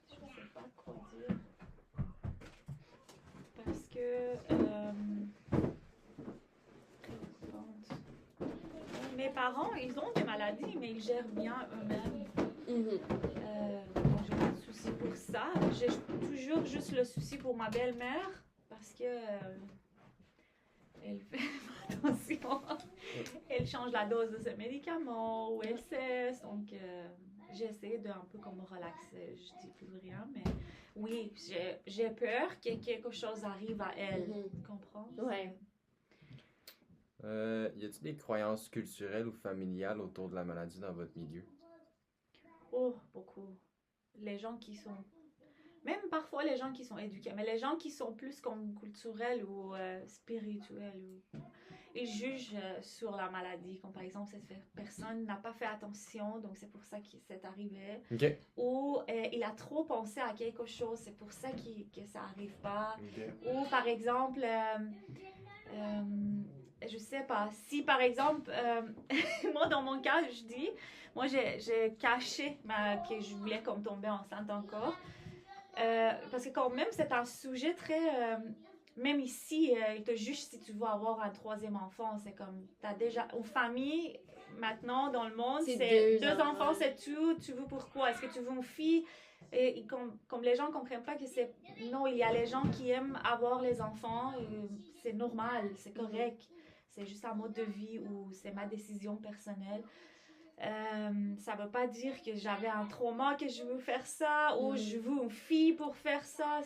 Speaker 3: je sais pas quoi dire. Parce que mes parents, ils ont des maladies, mais ils gèrent bien eux-mêmes.
Speaker 1: Mhm.
Speaker 3: Donc j'ai pas de souci pour ça. J'ai toujours juste le souci pour ma belle-mère parce que elle fait attention. Elle change la dose de ses médicaments ou elle cesse. Donc j'essaie de un peu comme relaxer. Je dis plus rien, mais oui, j'ai peur que quelque chose arrive à elle.
Speaker 1: Mhm.
Speaker 3: Tu comprends?
Speaker 1: Ouais.
Speaker 4: Y a-t-il des croyances culturelles ou familiales autour de la maladie dans votre milieu?
Speaker 3: Oh, beaucoup. Les gens qui sont... Même parfois les gens qui sont éduqués, mais les gens qui sont plus comme culturels ou spirituels, ils jugent sur la maladie. Comme par exemple, cette personne n'a pas fait attention, donc c'est pour ça que c'est arrivé.
Speaker 4: Ok.
Speaker 3: Ou il a trop pensé à quelque chose, c'est pour ça que ça n'arrive pas.
Speaker 2: Ok.
Speaker 3: Ou par exemple... je sais pas, si par exemple, moi dans mon cas, je dis, moi j'ai caché que je voulais comme tomber enceinte encore, parce que quand même c'est un sujet très, même ici, ils te jugent si tu veux avoir un troisième enfant, c'est comme, t'as déjà, aux familles, maintenant dans le monde, c'est deux enfants, c'est tout, tu veux pourquoi, est-ce que tu veux une fille? Et comme les gens ne comprennent pas que c'est... Non, il y a les gens qui aiment avoir les enfants, c'est normal, c'est correct. C'est juste un mode de vie ou c'est ma décision personnelle. Ça ne veut pas dire que j'avais un trauma, que je veux faire ça, ou je veux une fille pour faire ça.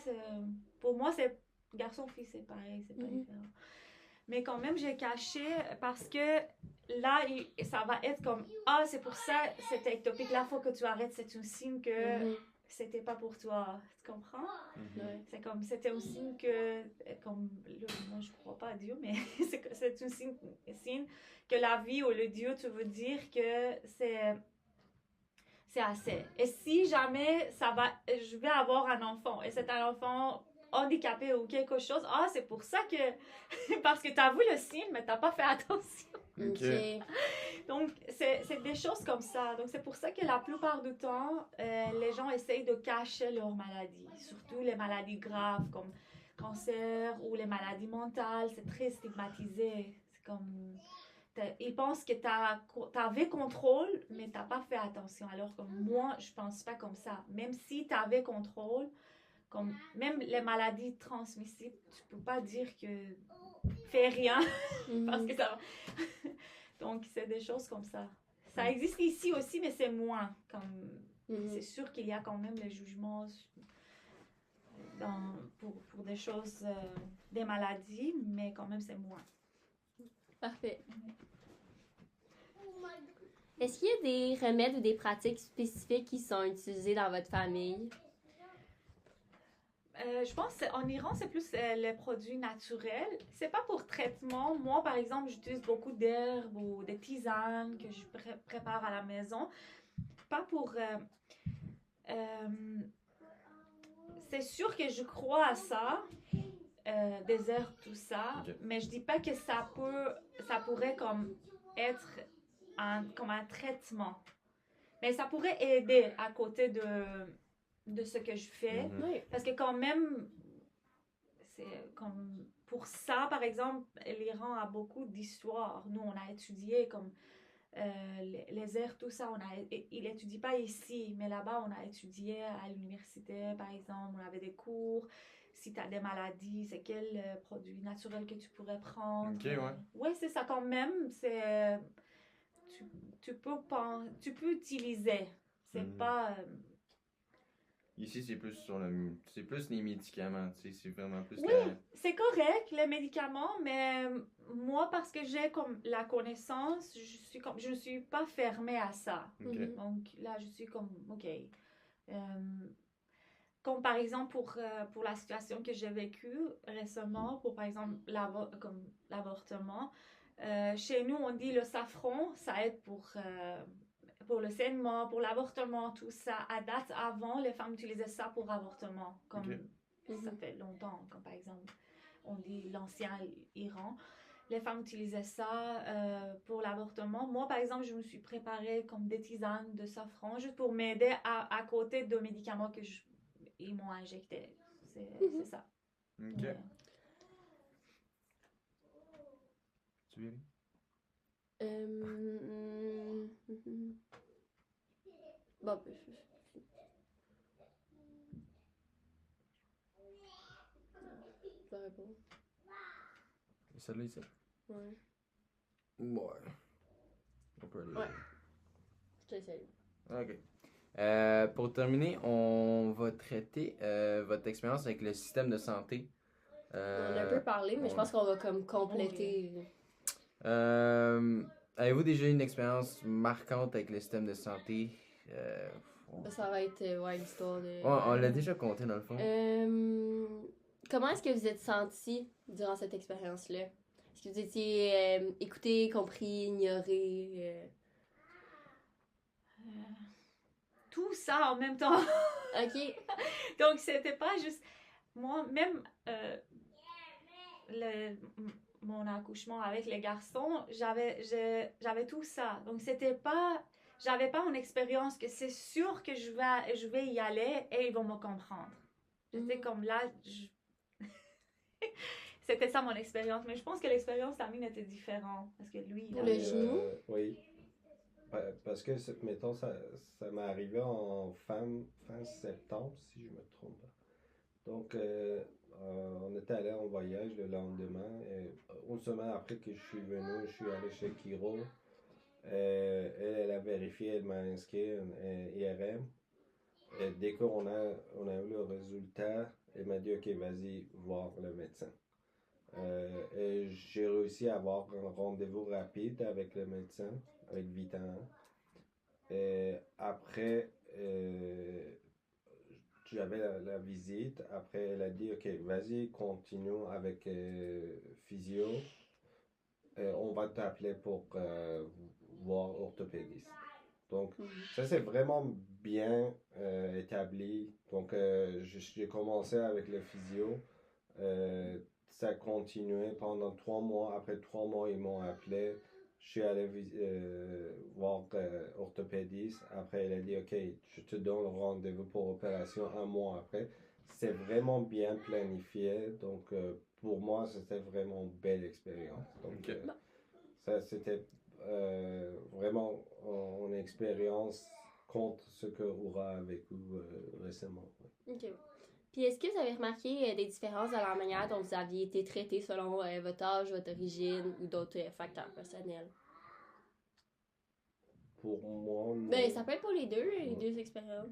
Speaker 3: Pour moi, c'est garçon-fille, c'est pareil, c'est pas différent. Mais quand même, j'ai caché parce que là, ça va être comme, ah, c'est pour ça, cet ectopique, là, il faut que tu arrêtes, c'est un signe que c'était pas pour toi, tu comprends?
Speaker 1: Ouais.
Speaker 3: C'est comme, c'était un signe que, comme, moi je crois pas à Dieu, mais c'est un signe que la vie ou le Dieu, tu veux dire que c'est assez. Et si jamais je vais avoir un enfant et c'est un enfant handicapé ou quelque chose, c'est pour ça que, parce que tu as vu le signe, mais tu n'as pas fait attention.
Speaker 1: Ok.
Speaker 3: Donc, c'est des choses comme ça. Donc, c'est pour ça que la plupart du temps, les gens essayent de cacher leurs maladies, surtout les maladies graves comme cancer ou les maladies mentales. C'est très stigmatisé. C'est comme... Ils pensent que tu avais contrôle, mais tu n'as pas fait attention. Alors que moi, je pense pas comme ça. Même si tu avais contrôle, comme même les maladies transmissibles, tu peux pas dire que fais rien parce que ça... Donc, c'est des choses comme ça. Ça existe ici aussi, mais c'est moins. C'est sûr qu'il y a quand même les jugements pour des choses, des maladies, mais quand même, c'est moins.
Speaker 1: Parfait. Est-ce qu'il y a des remèdes ou des pratiques spécifiques qui sont utilisées dans votre famille?
Speaker 3: Je pense qu'en Iran, c'est plus les produits naturels. C'est pas pour traitement. Moi, par exemple, j'utilise beaucoup d'herbes ou des tisanes que je prépare à la maison. Pas pour... c'est sûr que je crois à ça, des herbes, tout ça, mais je dis pas que ça pourrait comme être comme un traitement. Mais ça pourrait aider à côté de ce que je fais. Parce que quand même, c'est comme pour ça, par exemple, l'Iran a beaucoup d'histoires. Nous, on a étudié comme les airs, tout ça. Il n'étudie pas ici, mais là-bas, on a étudié à l'université, par exemple. On avait des cours. Si tu as des maladies, c'est quel produit naturel que tu pourrais prendre.
Speaker 4: Ok, ouais.
Speaker 3: Oui, c'est ça quand même. Tu peux utiliser. C'est pas...
Speaker 4: Ici, c'est plus les médicaments, tu sais, c'est vraiment plus...
Speaker 3: Oui, c'est correct, les médicaments, mais moi, parce que j'ai comme la connaissance, je ne suis pas fermée à ça.
Speaker 4: Okay.
Speaker 3: Donc là, je suis comme, OK. Comme par exemple pour la situation que j'ai vécue récemment, pour par exemple comme l'avortement, chez nous, on dit le safran, ça aide pour le saignement, pour l'avortement, tout ça. À date, avant, les femmes utilisaient ça pour avortement, comme ça fait longtemps, comme par exemple, on dit l'ancien Iran. Les femmes utilisaient ça pour l'avortement. Moi, par exemple, je me suis préparée comme des tisanes de safran, juste pour m'aider à côté de médicaments ils m'ont injecté. C'est ça.
Speaker 4: Ok.
Speaker 3: Ouais.
Speaker 4: Tu veux?
Speaker 1: Bon, je vais répondre.
Speaker 4: Celle-là ici?
Speaker 1: Ouais.
Speaker 4: Ouais. On peut aller.
Speaker 1: Ouais. Je t'essaye.
Speaker 4: Ok. Pour terminer, on va traiter votre expérience avec le système de santé.
Speaker 1: On a un peu parlé, mais je pense qu'on va comme compléter.
Speaker 4: Avez-vous déjà eu une expérience marquante avec le système de santé?
Speaker 1: Ça va être une histoire de...
Speaker 4: On l'a déjà compté dans le fond.
Speaker 1: Comment est-ce que vous êtes senti durant cette expérience-là? Est-ce que vous étiez écouté, compris, ignoré?
Speaker 3: Tout ça en même temps.
Speaker 1: Ok.
Speaker 3: Donc, c'était pas juste... Moi, même mon accouchement avec les garçons, j'avais tout ça. Donc, c'était pas... J'avais pas une expérience que c'est sûr que je vais y aller et ils vont me comprendre. J'étais comme là... C'était ça mon expérience. Mais je pense que l'expérience d'Amine était différente. Parce que lui...
Speaker 1: Pour le genou?
Speaker 2: Oui. Parce que, mettons, ça m'est arrivé en fin septembre, si je me trompe pas. Donc, on était allé en voyage le lendemain. Et une semaine après que je suis venu, je suis allé chez Kiro. Elle a vérifié, elle m'a inscrit un IRM. Et dès qu'on a eu le résultat, elle m'a dit, OK, vas-y voir le médecin. Et j'ai réussi à avoir un rendez-vous rapide avec le médecin, avec Vita. Et après, j'avais la visite. Après, elle a dit, OK, vas-y, continue avec physio. On va t'appeler pour voir orthopédiste. Donc, ça, c'est vraiment bien établi. Donc, j'ai commencé avec le physio. Ça a continué pendant 3 mois. Après 3 mois, ils m'ont appelé. Je suis allé voir orthopédiste. Après, il a dit, OK, je te donne le rendez-vous pour opération 1 mois après. C'est vraiment bien planifié. Donc, pour moi, c'était vraiment une belle expérience. Donc, ça, c'était vraiment une expérience contre ce que Aura a vécu récemment.
Speaker 1: OK. Puis est-ce que vous avez remarqué des différences dans la manière dont vous aviez été traité selon votre âge, votre origine ou d'autres facteurs personnels?
Speaker 2: Pour moi, non.
Speaker 1: Ben, ça peut être pour les deux expériences.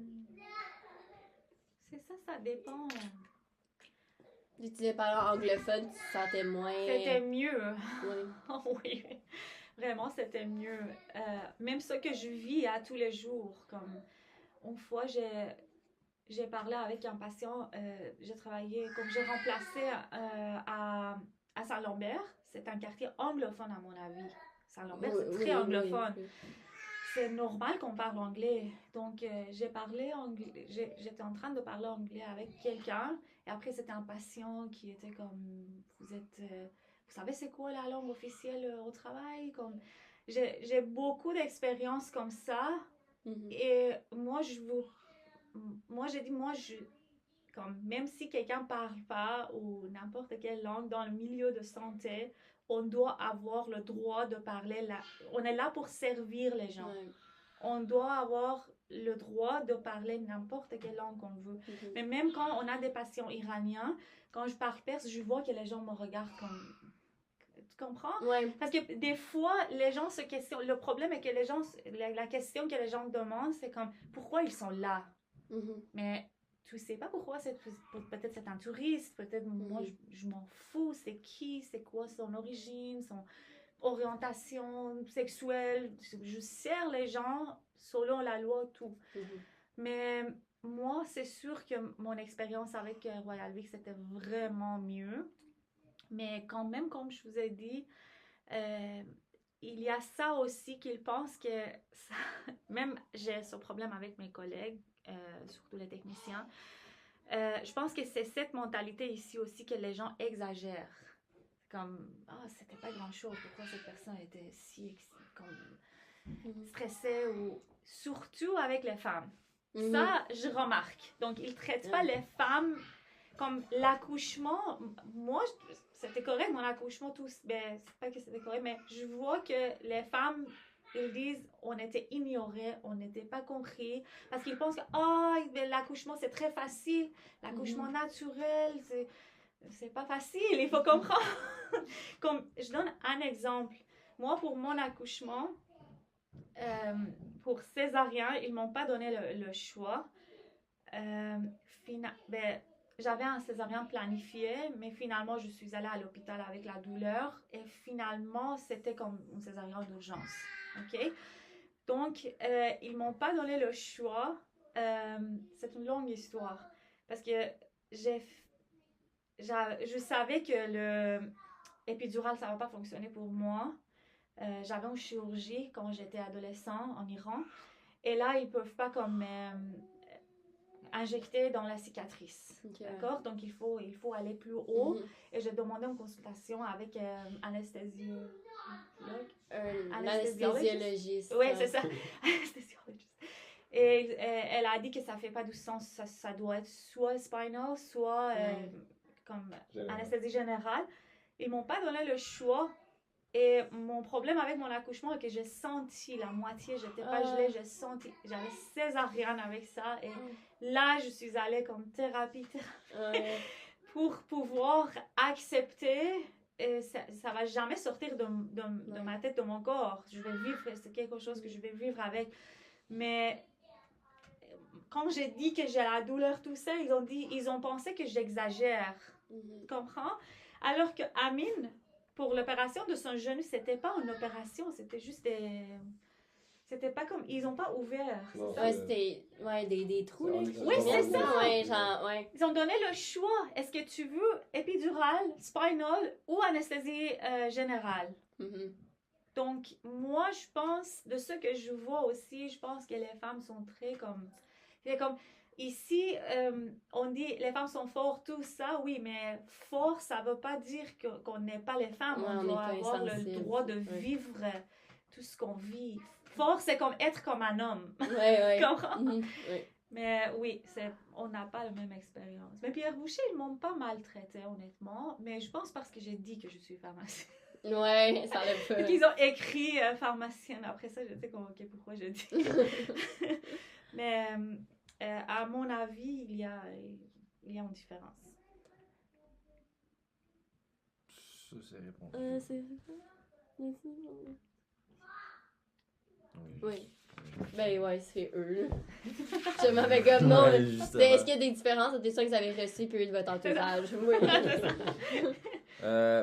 Speaker 3: C'est ça, ça dépend.
Speaker 1: Tu disais par anglophone, tu te sentais moins...
Speaker 3: C'était mieux.
Speaker 1: Oui.
Speaker 3: Oui, vraiment, c'était mieux. Même ce que je vis à tous les jours. Comme une fois, j'ai parlé avec un patient, j'ai travaillé, comme j'ai remplacé à Saint-Lambert. C'est un quartier anglophone à mon avis. Saint-Lambert, c'est très anglophone. Oui. C'est normal qu'on parle anglais. Donc, j'ai parlé anglais. J'étais en train de parler anglais avec quelqu'un. Et après, c'était un patient qui était comme, vous savez c'est quoi la langue officielle au travail? Comme, j'ai beaucoup d'expériences comme ça. Et moi, comme, même si quelqu'un parle pas ou n'importe quelle langue dans le milieu de santé, on doit avoir le droit de parler on est là pour servir les gens. Ouais. On doit avoir le droit de parler n'importe quelle langue qu'on veut. Mais même quand on a des patients iraniens, quand je parle perse, je vois que les gens me regardent comme... Tu comprends?
Speaker 1: Ouais.
Speaker 3: Parce que des fois, les gens se questionnent. Le problème est que les gens... La question que les gens demandent, c'est comme, pourquoi ils sont là? Mais... tu sais pas pourquoi, peut-être c'est un touriste, peut-être moi je m'en fous, c'est qui, c'est quoi son origine, son orientation sexuelle, je sers les gens selon la loi, tout. Mais moi, c'est sûr que mon expérience avec Royal Vic, c'était vraiment mieux. Mais quand même, comme je vous ai dit, il y a ça aussi qu'ils pensent que, même j'ai ce problème avec mes collègues, surtout les techniciens, je pense que c'est cette mentalité ici aussi que les gens exagèrent. Comme, c'était pas grand-chose, pourquoi cette personne était si stressée, ou surtout avec les femmes. Ça, je remarque. Donc, ils traitent pas les femmes comme l'accouchement. Moi, c'était correct, mon accouchement, ben, c'est pas que c'était correct, mais je vois que les femmes, ils disent on était ignorés, on n'était pas compris, parce qu'ils pensent que l'accouchement c'est très facile, l'accouchement naturel, c'est pas facile, il faut comprendre. Comme, je donne un exemple. Moi, pour mon accouchement, pour césarien, ils m'ont pas donné le choix. J'avais un césarien planifié, mais finalement, je suis allée à l'hôpital avec la douleur et finalement, c'était comme un césarien d'urgence. OK? Donc, ils m'ont pas donné le choix. C'est une longue histoire parce que je savais que le épidural, ça va pas fonctionner pour moi. J'avais une chirurgie quand j'étais adolescent en Iran. Et là, ils peuvent pas comme injecter dans la cicatrice. Okay. D'accord? Donc, il faut aller plus haut. Et j'ai demandé une consultation avec anesthésiste. Oui, c'est ça. Anesthésiste. Et elle a dit que ça fait pas du sens. Ça doit être soit spinal, soit comme anesthésie générale. Ils m'ont pas donné le choix. Et mon problème avec mon accouchement est que j'ai senti la moitié, j'étais pas gelée, j'ai senti, j'avais césarienne avec ça. Et là, je suis allée comme thérapie pour pouvoir accepter. Et ça va jamais sortir de ma tête, de mon corps. Je vais vivre, c'est quelque chose que je vais vivre avec. Mais quand j'ai dit que j'ai la douleur, tout ça, ils ont pensé que j'exagère. Tu comprends? Alors que Amine, pour l'opération de son genou, c'était pas une opération, c'était juste c'était pas comme... Ils ont pas ouvert.
Speaker 2: Non,
Speaker 1: c'était des trous.
Speaker 3: Oui, c'est ça.
Speaker 1: Ouais.
Speaker 3: Ils ont donné le choix. Est-ce que tu veux épidural, spinal ou anesthésie générale? Donc, moi, je pense, de ce que je vois aussi, je pense que les femmes sont très comme... C'est comme, ici, on dit les femmes sont fortes, tout ça, oui, mais fort, ça veut pas dire qu'on n'est pas les femmes.
Speaker 1: Ouais,
Speaker 3: On
Speaker 1: on n'est
Speaker 3: doit
Speaker 1: pas
Speaker 3: avoir le
Speaker 1: insensible.
Speaker 3: droit de
Speaker 1: Ouais.
Speaker 3: vivre tout ce qu'on vit. Fort, c'est comme être comme un homme.
Speaker 1: Ouais.
Speaker 3: Comprends?
Speaker 1: Ouais.
Speaker 3: Mais oui, on n'a pas la même expérience. Mais Pierre Boucher, ils m'ont pas maltraité, honnêtement. Mais je pense parce que j'ai dit que je suis pharmacienne.
Speaker 1: Ouais, ça l'a pas.
Speaker 3: Et qu'ils ont écrit pharmacienne. Après ça, j'étais comme, ok, pourquoi je dis? Mais à mon avis, il y a une différence.
Speaker 4: Ça, c'est répondu.
Speaker 1: C'est
Speaker 4: Oui.
Speaker 1: Oui. Ben ouais, c'est eux. Je m'avais comme non.
Speaker 4: Ouais,
Speaker 1: Mais
Speaker 4: justement.
Speaker 1: est-ce qu'il y a des différences des soins que vous avez reçus puis de votre entourage? Oui.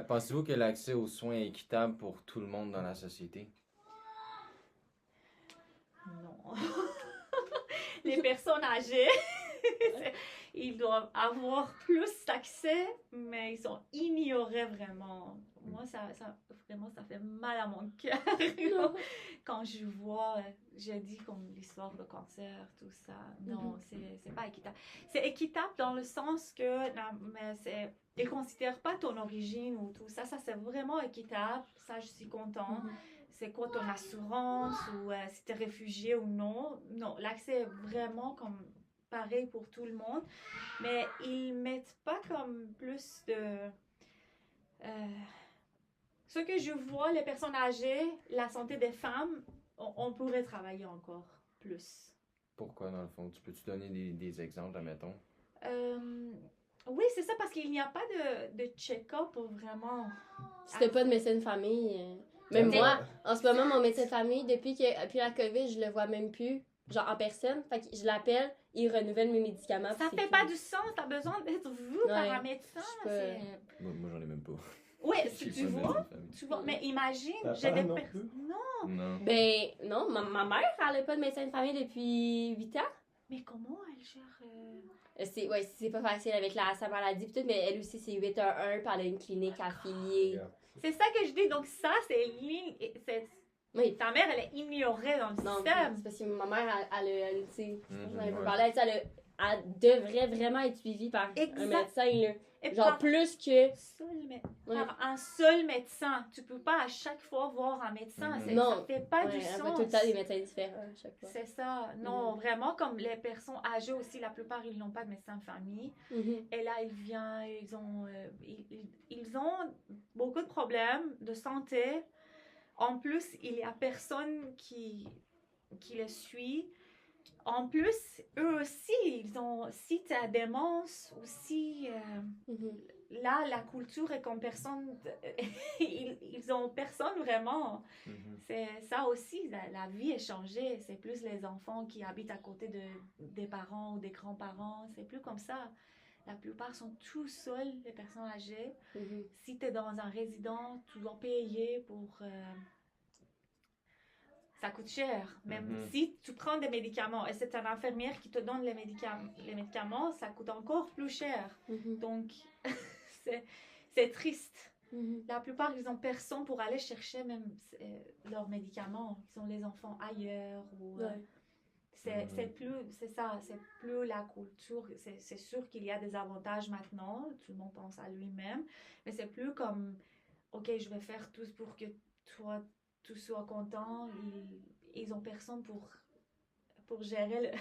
Speaker 4: Pensez-vous que l'accès aux soins est équitable pour tout le monde dans la société?
Speaker 3: Non. Les personnes âgées, ils doivent avoir plus d'accès, mais ils sont ignorés vraiment. Moi, vraiment, ça fait mal à mon cœur quand je vois, je dis comme l'histoire de cancer, tout ça. Non, c'est pas équitable. C'est équitable dans le sens que, non, mais ils considèrent pas ton origine ou tout ça. Ça, c'est vraiment équitable. Ça, je suis contente. C'est quoi ton assurance ou si tu es réfugié ou non. Non, l'accès est vraiment comme pareil pour tout le monde. Mais ils mettent pas comme plus de... ce que je vois, les personnes âgées, la santé des femmes, on pourrait travailler encore plus.
Speaker 4: Pourquoi, dans le fond? Peux-tu donner des exemples, admettons?
Speaker 3: Oui, c'est ça, parce qu'il n'y a pas de check-up pour vraiment...
Speaker 1: Si t'as pas de médecin de famille... Même moi, en ce moment, mon médecin de famille, depuis la COVID, je le vois même plus, genre en personne. Fait que je l'appelle, il renouvelle mes médicaments.
Speaker 3: Ça fait pas du sens, t'as besoin d'être vu par un médecin.
Speaker 4: Moi, j'en ai même pas.
Speaker 3: Oui, tu vois, mais imagine, j'ai des personnes...
Speaker 4: Non.
Speaker 1: Ben, non, ma mère, elle n'a pas de médecin de famille depuis 8 ans.
Speaker 3: Mais comment elle gère...
Speaker 1: C'est pas facile avec sa maladie pis tout, mais elle aussi, c'est 811, puis elle a une clinique affiliée.
Speaker 3: C'est ça que je dis, donc ça,
Speaker 1: Oui.
Speaker 3: Ta mère, elle est ignorée dans le système.
Speaker 1: C'est parce que ma mère, elle tu sais, j'en avais
Speaker 4: ouais.
Speaker 1: parlé, elle devrait vraiment être suivie par un médecin, là.
Speaker 3: Et
Speaker 1: Genre plus que...
Speaker 3: Par un seul médecin. Tu peux pas à chaque fois voir un médecin.
Speaker 1: Non.
Speaker 3: Ça fait pas du
Speaker 1: Elle
Speaker 3: sens.
Speaker 1: fait tout le temps des médecins différents à chaque fois.
Speaker 3: C'est ça. Non, vraiment, comme les personnes âgées aussi, la plupart, ils n'ont pas de médecin de famille. Et là, ils ont beaucoup de problèmes de santé. En plus, il y a personne qui les suit. En plus, eux aussi, si tu as démence ou si... Là, la culture est comme personne... ils ont personne vraiment. C'est ça aussi, la vie est changée. C'est plus les enfants qui habitent à côté des parents ou des grands-parents. C'est plus comme ça. La plupart sont tout seuls, les personnes âgées. Si tu es dans un résident, tu dois payer pour... ça coûte cher. Même si tu prends des médicaments et c'est une infirmière qui te donne les médicaments, ça coûte encore plus cher. Donc, c'est triste. La plupart, ils n'ont personne pour aller chercher même leurs médicaments. Ils ont les enfants ailleurs. Ou, c'est plus la culture. C'est sûr qu'il y a des avantages maintenant. Tout le monde pense à lui-même. Mais c'est plus comme, OK, je vais faire tout pour que toi... tout soit content, ils ont personne pour gérer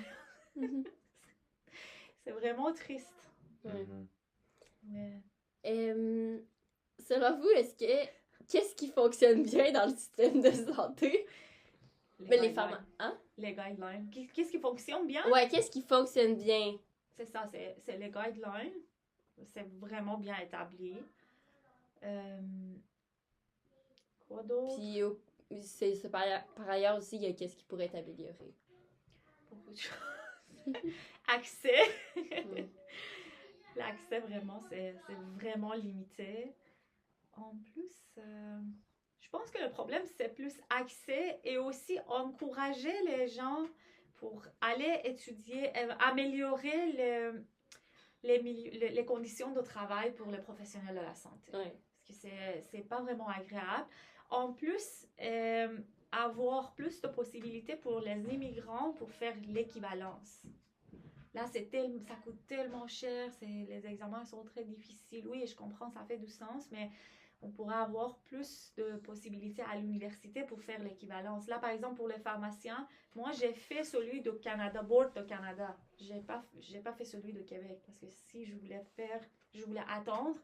Speaker 3: c'est vraiment triste.
Speaker 1: Selon vous, qu'est-ce qui fonctionne bien dans le système de santé? Les femmes, hein?
Speaker 3: Les guidelines. Qu'est-ce qui fonctionne bien?
Speaker 1: Ouais, qu'est-ce qui fonctionne bien?
Speaker 3: C'est ça, c'est les guidelines. C'est vraiment bien établi. Quoi d'autre?
Speaker 1: Puis, par ailleurs aussi, il y a qu'est-ce qui pourrait être amélioré.
Speaker 3: Beaucoup de choses. Accès. L'accès, vraiment, c'est vraiment limité. En plus, je pense que le problème, c'est plus accès et aussi encourager les gens pour aller étudier, améliorer les conditions de travail pour les professionnels de la santé.
Speaker 1: Ouais.
Speaker 3: Parce que c'est pas vraiment agréable. en plus, avoir plus de possibilités pour les immigrants pour faire l'équivalence. Là, ça coûte tellement cher, les examens sont très difficiles. Oui, je comprends, ça fait du sens, mais on pourrait avoir plus de possibilités à l'université pour faire l'équivalence. Là, par exemple, pour les pharmaciens, moi, j'ai fait celui de Canada, Board de Canada. J'ai pas fait celui de Québec, parce que si je voulais attendre,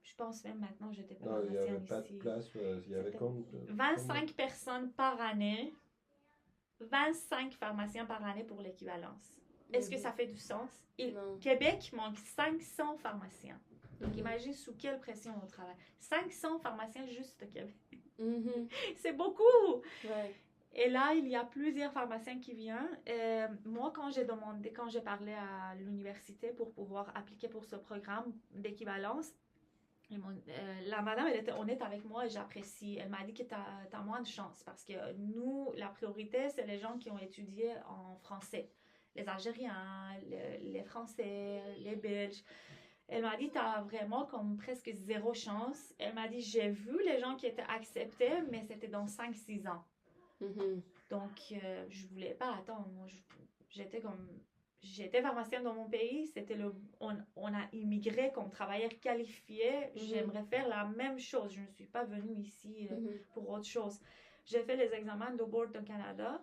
Speaker 3: je pense même maintenant, j'étais pas
Speaker 2: Non, il n'y
Speaker 3: pharmacien
Speaker 2: avait pas de
Speaker 3: ici.
Speaker 2: place. Il y avait
Speaker 3: C'était
Speaker 2: comme.
Speaker 3: 25 personnes par année, 25 pharmaciens par année pour l'équivalence. Est-ce que ça fait du sens?
Speaker 1: Non.
Speaker 3: Québec manque 500 pharmaciens. Donc,
Speaker 1: Mhm.
Speaker 3: imagine sous quelle pression on travaille. 500 pharmaciens juste au Québec.
Speaker 1: Mhm.
Speaker 3: C'est beaucoup!
Speaker 1: Ouais.
Speaker 3: Et là, il y a plusieurs pharmaciens qui viennent. Moi, quand j'ai parlé à l'université pour pouvoir appliquer pour ce programme d'équivalence, la madame, elle était honnête avec moi et j'apprécie. Elle m'a dit que tu as moins de chance parce que nous, la priorité, c'est les gens qui ont étudié en français. Les Algériens, les Français, les Belges. Elle m'a dit, tu as vraiment comme presque zéro chance. Elle m'a dit, j'ai vu les gens qui étaient acceptés, mais c'était dans 5-6 ans.
Speaker 1: Mhm.
Speaker 3: Donc, je voulais pas attendre. Moi, j'étais pharmacienne dans mon pays. On a immigré comme travailleur qualifié. J'aimerais faire la même chose. Je ne suis pas venue ici
Speaker 1: Mhm.
Speaker 3: pour autre chose. J'ai fait les examens de Board de Canada,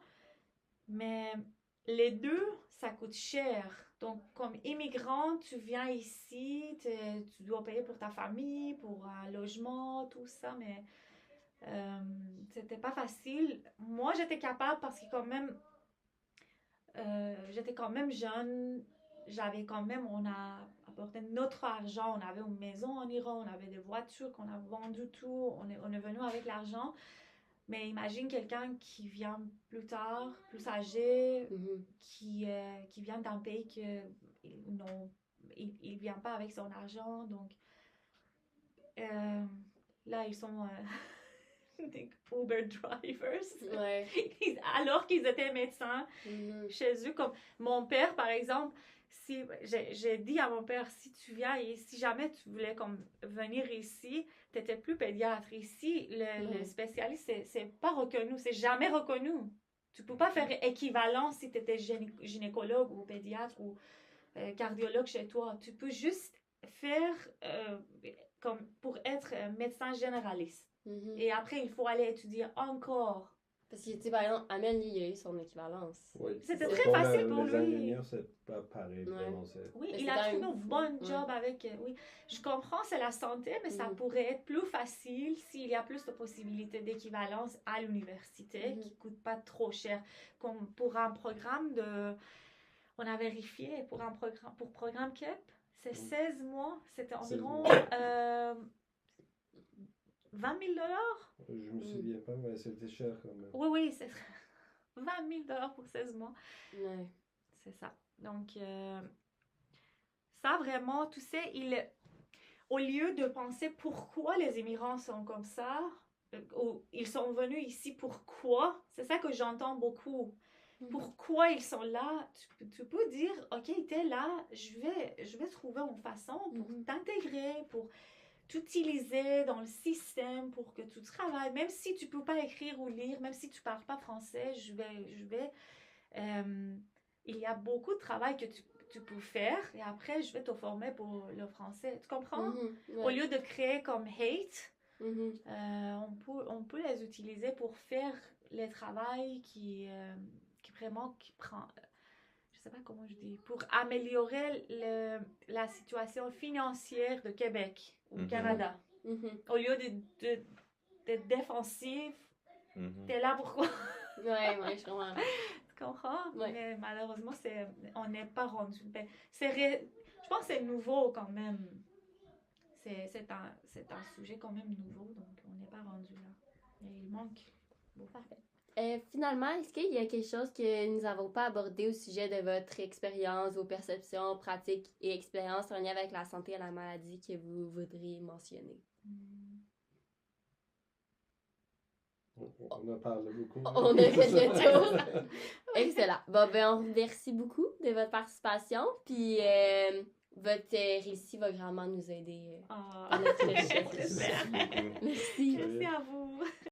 Speaker 3: mais les deux, ça coûte cher. Donc, comme immigrant, tu viens ici, tu dois payer pour ta famille, pour un logement, tout ça, mais c'était pas facile. Moi, j'étais capable parce que j'étais quand même jeune. On a apporté notre argent. On avait une maison en Iran, on avait des voitures qu'on a vendues tout. On est venu avec l'argent. Mais imagine quelqu'un qui vient plus tard, plus âgé,
Speaker 1: Mhm.
Speaker 3: qui vient d'un pays il vient pas avec son argent. Donc, là, ils sont des Uber drivers.
Speaker 1: Ouais.
Speaker 3: Alors qu'ils étaient médecins
Speaker 1: Mhm.
Speaker 3: chez eux. Comme mon père, par exemple, si j'ai dit à mon père, si tu viens et si jamais tu voulais comme venir ici, tu n'étais plus pédiatre. Ici, le spécialiste, c'est pas reconnu, c'est jamais reconnu. Tu peux pas faire équivalent si tu étais gynécologue ou pédiatre ou cardiologue chez toi. Tu peux juste faire comme pour être médecin généraliste.
Speaker 1: Mhm.
Speaker 3: Et après, il faut aller étudier encore.
Speaker 1: Parce que, tu sais, par exemple, Amel, lui, il a eu son équivalence.
Speaker 2: Oui.
Speaker 3: C'était
Speaker 1: C'est
Speaker 3: très facile pour
Speaker 2: les
Speaker 3: lui.
Speaker 2: ingénieurs, c'est pas pareil,
Speaker 1: Ouais.
Speaker 2: vraiment.
Speaker 3: Oui,
Speaker 1: Mais
Speaker 3: il
Speaker 1: c'est
Speaker 3: a
Speaker 1: quand
Speaker 3: trouvé
Speaker 1: même
Speaker 3: un
Speaker 1: fou.
Speaker 3: bon
Speaker 1: Ouais.
Speaker 3: job avec... oui, je comprends, c'est la santé, mais ça
Speaker 1: Mhm.
Speaker 3: pourrait être plus facile s'il y a plus de possibilités d'équivalence à l'université
Speaker 1: Mhm.
Speaker 3: qui ne coûte pas trop cher. Comme pour un programme de... On a vérifié, pour programme KEP, c'est 16 mois, c'était
Speaker 2: 16
Speaker 3: environ
Speaker 2: mois.
Speaker 3: 20 000 $.
Speaker 2: Je me souviens pas, mais c'était cher quand même.
Speaker 3: Oui, c'est 20 000 $ pour 16 mois.
Speaker 1: Ouais.
Speaker 3: C'est ça. Donc, ça vraiment, tu sais, au lieu de penser pourquoi les immigrants sont comme ça, ou ils sont venus ici pourquoi, c'est ça que j'entends beaucoup. Pourquoi ils sont là, tu peux dire, ok, t'es là, je vais trouver une façon pour t'intégrer, pour t'utiliser dans le système, pour que tu travailles, même si tu peux pas écrire ou lire, même si tu parles pas français, il y a beaucoup de travail que tu peux faire et après je vais te former pour le français. Tu comprends?
Speaker 1: Mhm. Ouais.
Speaker 3: Au lieu de créer comme hate,
Speaker 1: Mhm.
Speaker 3: on peut les utiliser pour faire le travail qui prend, je sais pas comment je dis, pour améliorer la situation financière de Québec ou Canada.
Speaker 1: Mhm.
Speaker 3: Au lieu d'être défensif, t'es là pourquoi?
Speaker 1: Ouais, je comprends.
Speaker 3: Tu comprends?
Speaker 1: Ouais.
Speaker 3: Mais malheureusement, on n'est pas rendu. Je pense que c'est nouveau quand même. C'est un sujet quand même nouveau, donc on n'est pas rendu là. Mais il manque. Bon, parfait.
Speaker 1: Finalement, est-ce qu'il y a quelque chose que nous n'avons pas abordé au sujet de votre expérience, vos perceptions, pratiques et expériences en lien avec la santé et la maladie que vous voudriez mentionner?
Speaker 2: On a parlé beaucoup.
Speaker 1: On a fait le tour. Excellent. Bon, ben, on vous remercie beaucoup de votre participation. Puis, votre récit va grandement nous aider
Speaker 3: Ah.
Speaker 1: dans notre recherche.
Speaker 3: J'espère.
Speaker 1: Merci.
Speaker 3: Merci à vous.